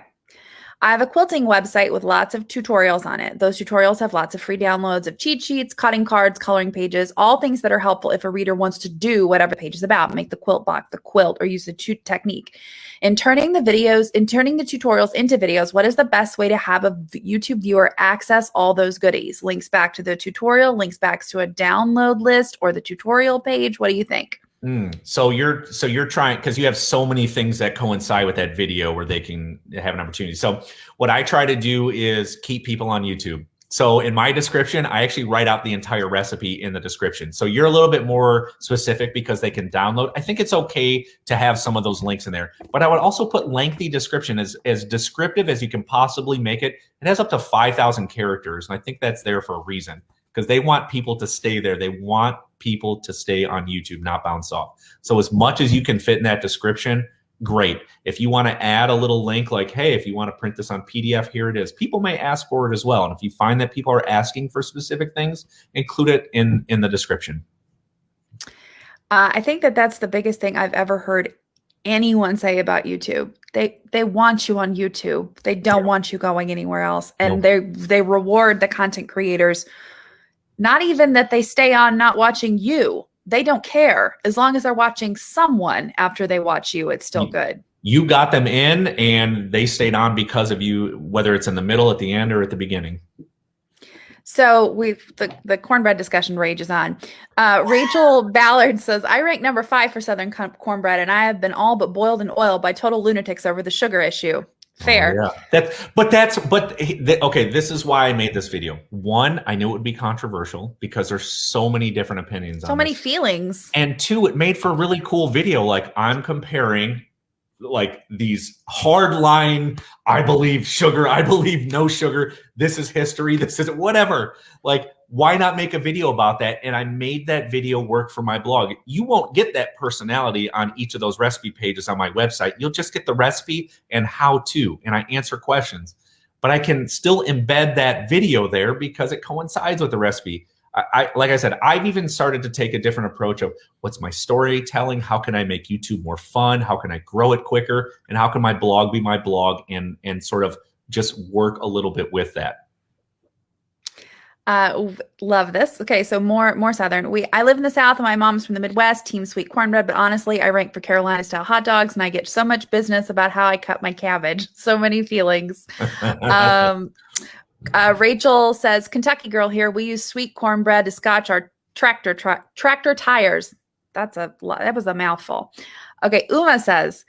I have a quilting website with lots of tutorials on it. Those tutorials have lots of free downloads of cheat sheets, cutting cards, coloring pages, all things that are helpful if a reader wants to do whatever the page is about, make the quilt block, the quilt, or use the technique. In turning the tutorials into videos, what is the best way to have a YouTube viewer access all those goodies? Links back to the tutorial, links back to a download list, or the tutorial page? What do you think? So you're trying, because you have so many things that coincide with that video where they can have an opportunity. So what I try to do is keep people on YouTube. So in my description, I actually write out the entire recipe in the description. So you're a little bit more specific because they can download. I think it's okay to have some of those links in there, but I would also put lengthy description as descriptive as you can possibly make it. It has up to 5,000 characters. And I think that's there for a reason, because they want people to stay there. They want people to stay on YouTube, not bounce off. So as much as you can fit in that description, great. If you want to add a little link like, hey, if you want to print this on PDF, here it is. People may ask for it as well. And if you find that people are asking for specific things, include it in the description. I think that's the biggest thing I've ever heard anyone say about YouTube. They want you on YouTube. They don't want you going anywhere else. And they reward the content creators. Not even that they stay on not watching you. They don't care. As long as they're watching someone after they watch you, it's still good. You got them in, and they stayed on because of you, whether it's in the middle, at the end, or at the beginning. So the cornbread discussion rages on. Rachel Ballard says, I rank number 5 for Southern cornbread, and I have been all but boiled in oil by total lunatics over the sugar issue. Fair. Oh, yeah. Okay. This is why I made this video. One, I knew it would be controversial because there's so many different opinions on So many this. feelings. And two, it made for a really cool video. Like I'm comparing like these hard line, I believe sugar, I believe no sugar. This is history. This is whatever. Like, why not make a video about that? And I made that video work for my blog. You won't get that personality on each of those recipe pages on my website. You'll just get the recipe and how to, and I answer questions. But I can still embed that video there because it coincides with the recipe. Like I said, I've even started to take a different approach of what's my storytelling? How can I make YouTube more fun? How can I grow it quicker? And how can my blog be my blog and sort of just work a little bit with that? Love this. Okay, so more Southern. I live in the South and my mom's from the Midwest, team sweet cornbread, but honestly, I rank for Carolina style hot dogs and I get so much business about how I cut my cabbage. So many feelings. Rachel says, Kentucky girl here. We use sweet cornbread to scotch our tractor tires. That was a mouthful. Okay. Uma says,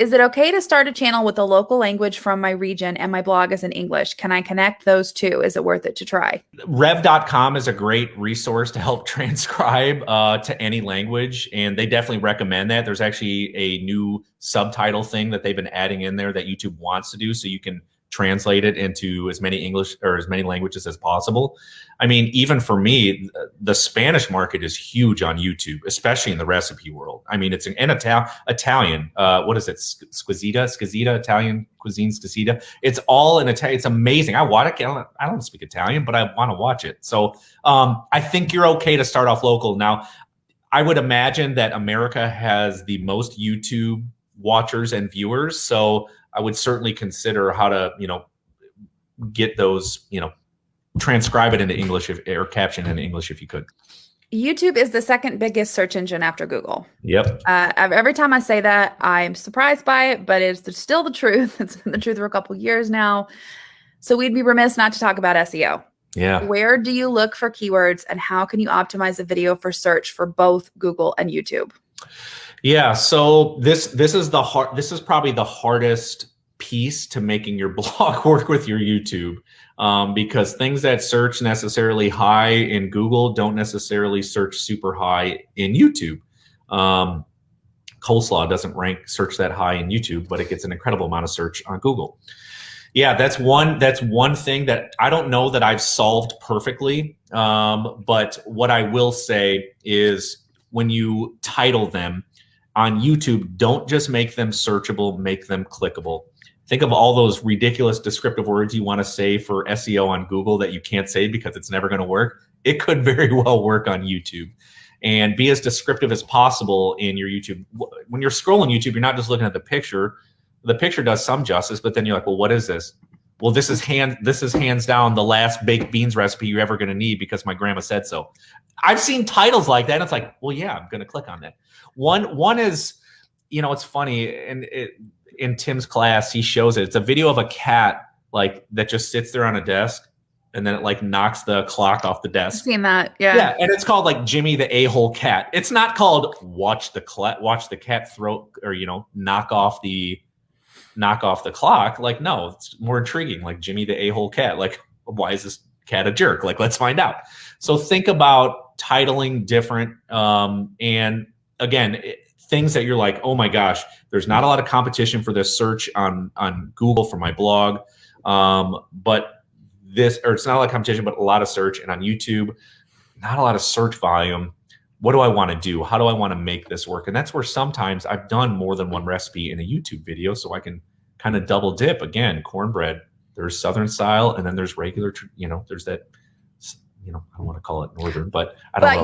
is it okay to start a channel with a local language from my region and my blog is in English? Can I connect those two? Is it worth it to try? Rev.com is a great resource to help transcribe to any language. And they definitely recommend that. There's actually a new subtitle thing that they've been adding in there that YouTube wants to do. So you can translate it into as many English or as many languages as possible. I mean, even for me, the Spanish market is huge on YouTube, especially in the recipe world. I mean, it's an Italian. What is it? Squisita, Italian cuisine, squisita. It's all in Italian. It's amazing. I watch it. I don't speak Italian, but I want to watch it. So I think you're okay to start off local. Now, I would imagine that America has the most YouTube watchers and viewers. So I would certainly consider how to, get those, transcribe it into English or caption in English if you could. YouTube is the second biggest search engine after Google. Yep. Every time I say that, I'm surprised by it, but it's still the truth. It's been the truth for a couple of years now. So we'd be remiss not to talk about SEO. Yeah. Where do you look for keywords and how can you optimize a video for search for both Google and YouTube? Yeah, so this is probably the hardest piece to making your blog work with your YouTube, because things that search necessarily high in Google don't necessarily search super high in YouTube. Coleslaw doesn't search that high in YouTube, but it gets an incredible amount of search on Google. Yeah, that's one thing that I don't know that I've solved perfectly, but what I will say is when you title them on YouTube, don't just make them searchable, make them clickable. Think of all those ridiculous descriptive words you want to say for SEO on Google that you can't say because it's never going to work. It could very well work on YouTube. And be as descriptive as possible in your YouTube. When you're scrolling YouTube, you're not just looking at the picture. The picture does some justice, but then you're like, well, what is this? Well, this is hands down the last baked beans recipe you're ever going to need because my grandma said so. I've seen titles like that. And it's like, well, yeah, I'm going to click on that. One is, it's funny. And in Tim's class, he shows it. It's a video of a cat like that just sits there on a desk and then it like knocks the clock off the desk. I've seen that. Yeah. Yeah. And it's called like Jimmy the A-hole cat. It's not called watch the cat throw or, knock off the clock. Like, no, it's more intriguing. Like Jimmy the A-hole cat. Like, why is this cat a jerk? Like, let's find out. So think about titling different. And again, things that you're like, oh my gosh, there's not a lot of competition for this search on Google for my blog. It's not a lot of competition, but a lot of search. And on YouTube, not a lot of search volume. What do I want to do? How do I want to make this work? And that's where sometimes I've done more than one recipe in a YouTube video, so I can kind of double dip. Again, cornbread, there's Southern style, and then there's regular, there's that, I don't want to call it Northern, but I don't know.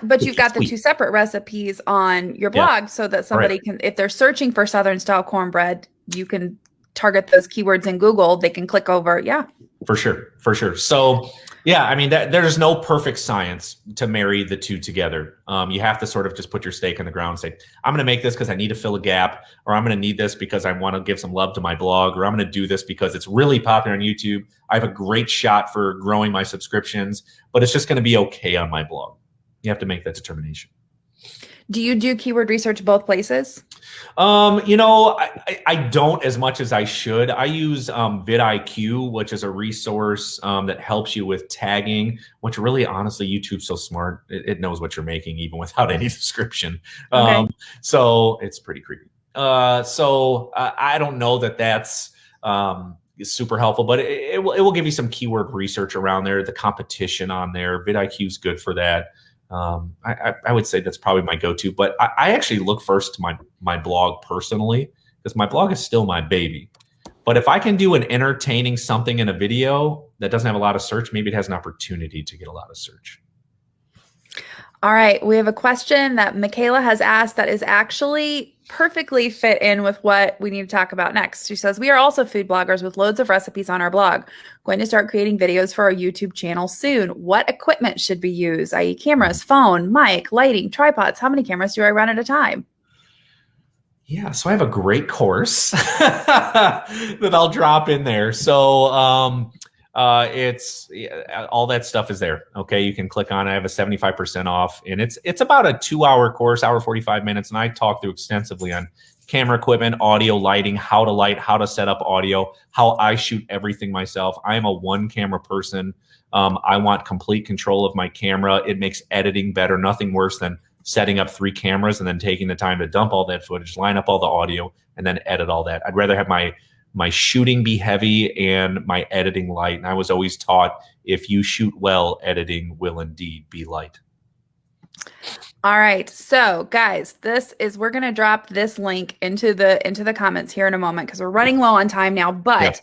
But you've got the two separate recipes on your blog so that somebody can, if they're searching for Southern style cornbread, you can target those keywords in Google. They can click over. Yeah. For sure. So yeah, I mean, there's no perfect science to marry the two together. You have to sort of just put your stake in the ground and say, I'm going to make this because I need to fill a gap, or I'm going to need this because I want to give some love to my blog, or I'm going to do this because it's really popular on YouTube. I have a great shot for growing my subscriptions, but it's just going to be okay on my blog. You have to make that determination. Do you do keyword research both places? I don't as much as I should. I use vidIQ, which is a resource that helps you with tagging, which really, honestly, YouTube's so smart. It knows what you're making even without any description. Okay. So it's pretty creepy. I don't know that that's super helpful, but it will give you some keyword research around there, the competition on there. vidIQ is good for that. I would say that's probably my go-to, but I actually look first to my blog personally, because my blog is still my baby. But if I can do an entertaining something in a video that doesn't have a lot of search, maybe it has an opportunity to get a lot of search. All right, we have a question that Michaela has asked that is actually perfectly fit in with what we need to talk about next. She says, we are also food bloggers with loads of recipes on our blog. Going to start creating videos for our YouTube channel soon. What equipment should we use, i.e. cameras, phone, mic, lighting, tripods? How many cameras do I run at a time? Yeah, so I have a great course that I'll drop in there. So it's all that stuff is there. Okay, you can click on it. I have a 75% off, and it's about a 2-hour course, hour 45 minutes, and I talk through extensively on camera equipment, audio, lighting, how to light, how to set up audio, how I shoot everything myself. I am a one camera person. I want complete control of my camera. It makes editing better. Nothing worse than setting up 3 cameras and then taking the time to dump all that footage, line up all the audio, and then edit all that. I'd rather have my shooting be heavy and my editing light. And I was always taught, if you shoot well, editing will indeed be light. All right. So guys, we're going to drop this link into the comments here in a moment, because we're running low on time now, but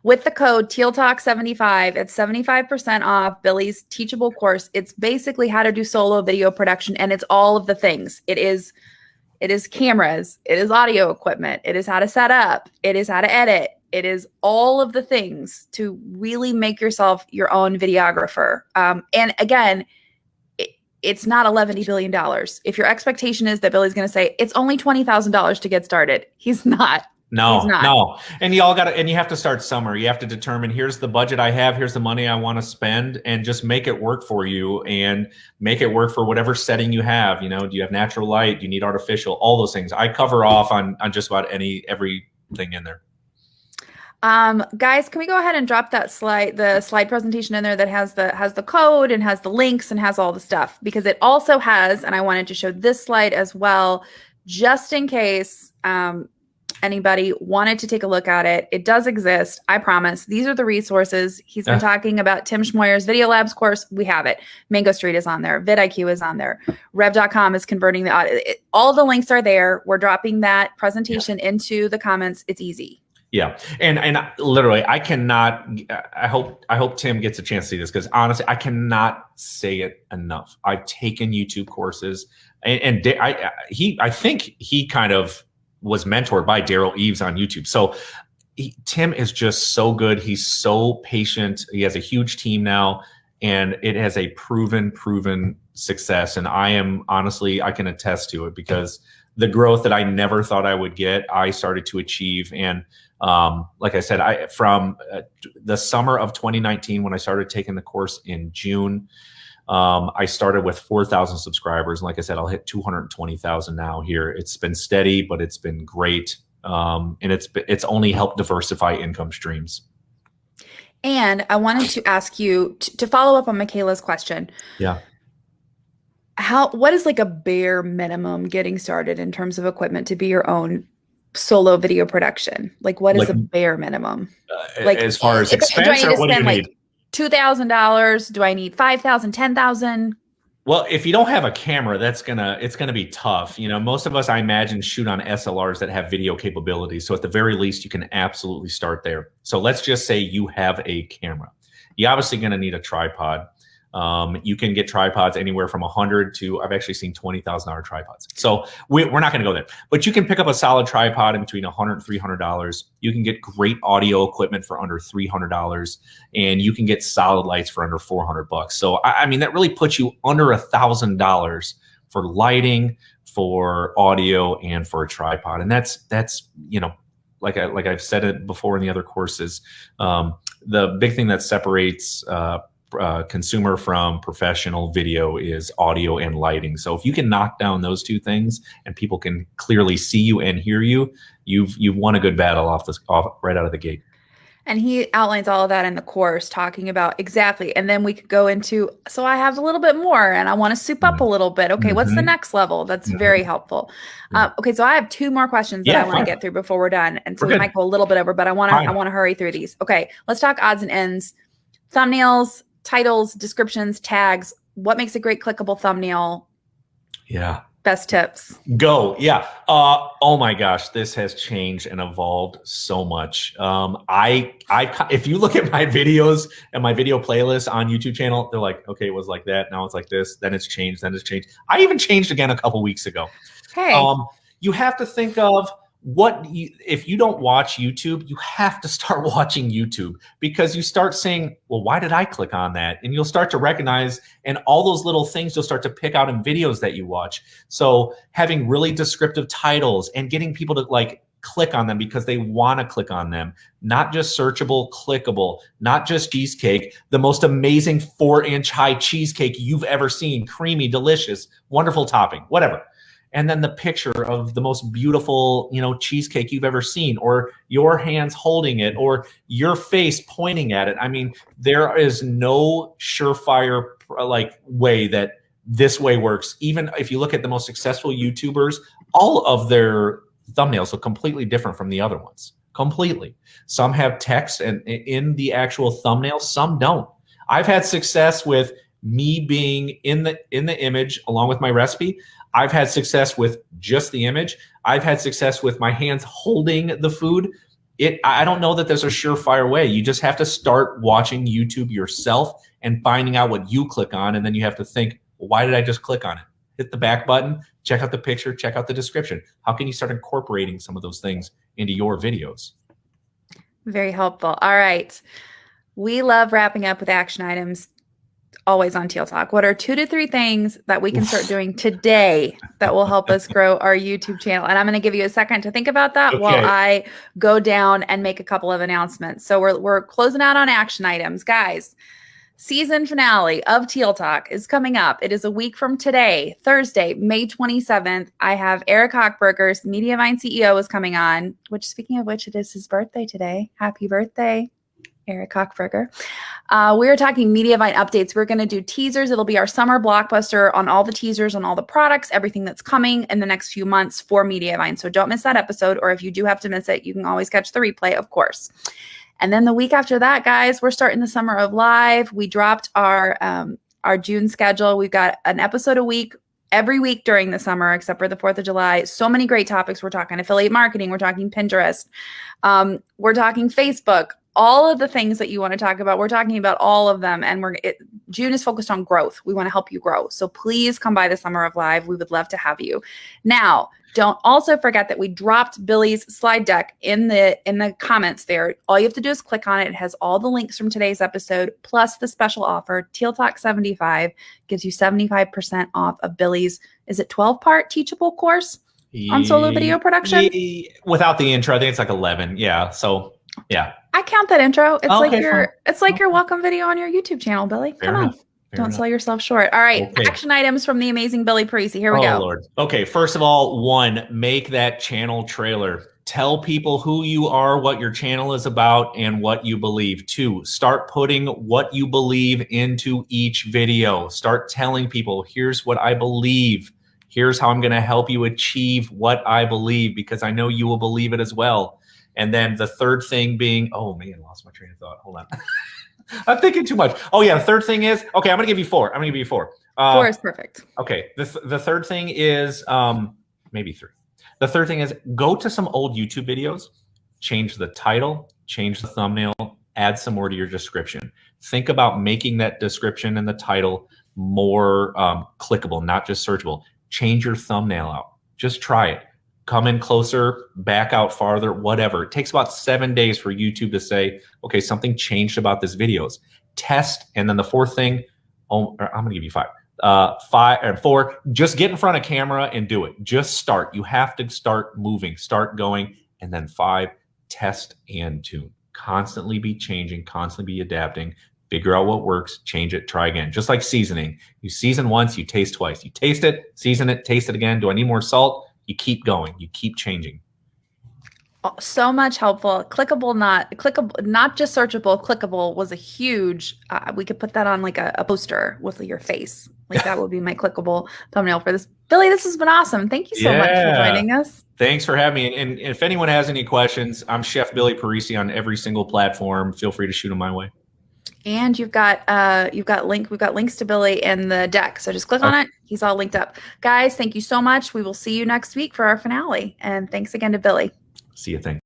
with the code TealTalk75, it's 75% off Billy's teachable course. It's basically how to do solo video production, and it's all of the things. It is cameras, it is audio equipment, it is how to set up, it is how to edit, it is all of the things to really make yourself your own videographer. And again, it's not $11 billion. If your expectation is that Billy's going to say it's only $20,000 to get started, he's not. No. And you have to start somewhere. You have to determine, here's the budget I have, here's the money I want to spend, and just make it work for you, and make it work for whatever setting you have. Do you have natural light? Do you need artificial? All those things. I cover off on just about everything in there. Guys, can we go ahead and drop the slide presentation in there that has the code and has the links and has all the stuff, because it also has, and I wanted to show this slide as well, just in case, anybody wanted to take a look at it. It does exist. I promise. These are the resources. He's been talking about Tim Schmoyer's Video Labs course. We have it. Mango Street is on there. vidIQ is on there. Rev.com is converting the audio. All the links are there. We're dropping that presentation into the comments. It's easy. Yeah. And literally, I hope Tim gets a chance to see this, because honestly, I cannot say it enough. I've taken YouTube courses, and I think he kind of was mentored by Daryl Eves on YouTube. So Tim is just so good. He's so patient. He has a huge team now, and it has a proven success. And I can attest to it, because the growth that I never thought I would get, I started to achieve. And like I said, from the summer of 2019, when I started taking the course in June, I started with 4,000 subscribers. And like I said, I'll hit 220,000 now here. It's been steady, but it's been great. And it's only helped diversify income streams. And I wanted to ask you to follow up on Michaela's question. Yeah. What is like a bare minimum getting started in terms of equipment to be your own solo video production? Like, what is a bare minimum? As far as expense, or what do you need? $2,000? Do I need $5,000, $10,000? Well, if you don't have a camera, it's gonna be tough. Most of us, I imagine, shoot on SLRs that have video capabilities. So at the very least, you can absolutely start there. So let's just say you have a camera. You're obviously gonna need a tripod. You can get tripods anywhere from $100 to, I've actually seen $20,000 tripods. So we're not going to go there, but you can pick up a solid tripod in between $100 and $300. You can get great audio equipment for under $300, and you can get solid lights for under $400. So I mean, that really puts you under $1,000 for lighting, for audio, and for a tripod. And that's like I've said it before in the other courses. The big thing that separates consumer from professional video is audio and lighting. So if you can knock down those two things and people can clearly see you and hear you, you've won a good battle off right out of the gate. And he outlines all of that in the course, talking about exactly. And then we could go into, so I have a little bit more and I want to soup up a little bit. Okay, what's the next level? That's very helpful. Okay, so I have two more questions that I want to get through before we're done. And so we might go a little bit over, but I want to hurry through these. Okay, let's talk odds and ends. Thumbnails, titles, descriptions, tags. What makes a great clickable thumbnail? Yeah. Best tips. Go. Yeah. Oh my gosh, this has changed and evolved so much. If you look at my videos and my video playlist on YouTube channel, they're like, okay, it was like that. Now it's like this. Then it's changed. Then it's changed. I even changed again a couple weeks ago. Hey. You have to think of if you don't watch YouTube, you have to start watching YouTube, because you start saying, well, why did I click on that? And you'll start to recognize, and all those little things you'll start to pick out in videos that you watch. So having really descriptive titles and getting people to like click on them because they want to click on them, not just searchable, clickable, not just cheesecake, the most amazing 4-inch high cheesecake you've ever seen, creamy, delicious, wonderful topping, whatever. And then the picture of the most beautiful, cheesecake you've ever seen, or your hands holding it, or your face pointing at it. I mean, there is no surefire way that this way works. Even if you look at the most successful YouTubers, all of their thumbnails look completely different from the other ones. Completely. Some have text and in the actual thumbnail, some don't. I've had success with me being in the image along with my recipe. I've had success with just the image. I've had success with my hands holding the food. I don't know that there's a surefire way. You just have to start watching YouTube yourself and finding out what you click on. And then you have to think, well, why did I just click on it? Hit the back button, check out the picture, check out the description. How can you start incorporating some of those things into your videos? Very helpful. All right. We love wrapping up with action items. Always on Teal Talk. What are 2 to 3 things that we can start doing today that will help us grow our YouTube channel? And I'm going to give you a second to think about that while I go down and make a couple of announcements. So we're closing out on action items. Guys, season finale of Teal Talk is coming up. It is a week from today, Thursday, May 27th. I have Eric Hochberger's Mediavine CEO is coming on, which, speaking of which, it is his birthday today. Happy birthday, Eric Hochberger. We're talking Mediavine updates. We're going to do teasers. It'll be our summer blockbuster on all the teasers, on all the products, everything that's coming in the next few months for Mediavine. So don't miss that episode, or if you do have to miss it, you can always catch the replay, of course. And then the week after that, guys, we're starting the summer of live. We dropped our June schedule. We've got an episode a week every week during the summer, except for the 4th of July. So many great topics. We're talking affiliate marketing. We're talking Pinterest. We're talking Facebook. All of the things that you want to talk about, we're talking about all of them. And June is focused on growth. We want to help you grow. So please come by the Summer of Live. We would love to have you. Now, don't also forget that we dropped Billy's slide deck in the comments there. All you have to do is click on it. It has all the links from today's episode, plus the special offer. Teal Talk 75 gives you 75% off of Billy's, is it 12-part teachable course on solo video production? Without the intro, I think it's like 11. Yeah. So yeah. I count that intro. It's like your welcome video on your YouTube channel, Billy. Come on. Don't sell yourself short. All right. Okay. Action items from the amazing Billy Parisi. Here we go. Lord. Okay. First of all, 1, make that channel trailer. Tell people who you are, what your channel is about, and what you believe. 2, start putting what you believe into each video. Start telling people, here's what I believe. Here's how I'm going to help you achieve what I believe, because I know you will believe it as well. And then the third thing being, oh man, I lost my train of thought. Hold on. I'm thinking too much. Oh yeah, the third thing is, okay, I'm going to give you 4. 4 is perfect. Okay, the third thing is, maybe 3. The third thing is, go to some old YouTube videos, change the title, change the thumbnail, add some more to your description. Think about making that description and the title more clickable, not just searchable. Change your thumbnail out. Just try it. Come in closer, back out farther, whatever. It takes about 7 days for YouTube to say, okay, something changed about this videos. Test, and then the fourth thing, I'm going to give you 5. 5 and 4, just get in front of camera and do it. Just start. You have to start moving, start going. And then 5, test and tune. Constantly be changing, constantly be adapting. figure out what works, change it, try again. Just like seasoning. You season once, you taste twice. You taste it, season it, taste it again. Do I need more salt? You keep going. You keep changing. So much helpful. Clickable, not just searchable. Clickable was a huge. We could put that on like a poster with your face. Like that would be my clickable thumbnail for this. Billy, this has been awesome. Thank you so much for joining us. Thanks for having me. And if anyone has any questions, I'm Chef Billy Parisi on every single platform. Feel free to shoot them my way. And we've got links to Billy in the deck. So just click on it. He's all linked up. Guys, thank you so much. We will see you next week for our finale. And thanks again to Billy. See you. Thanks.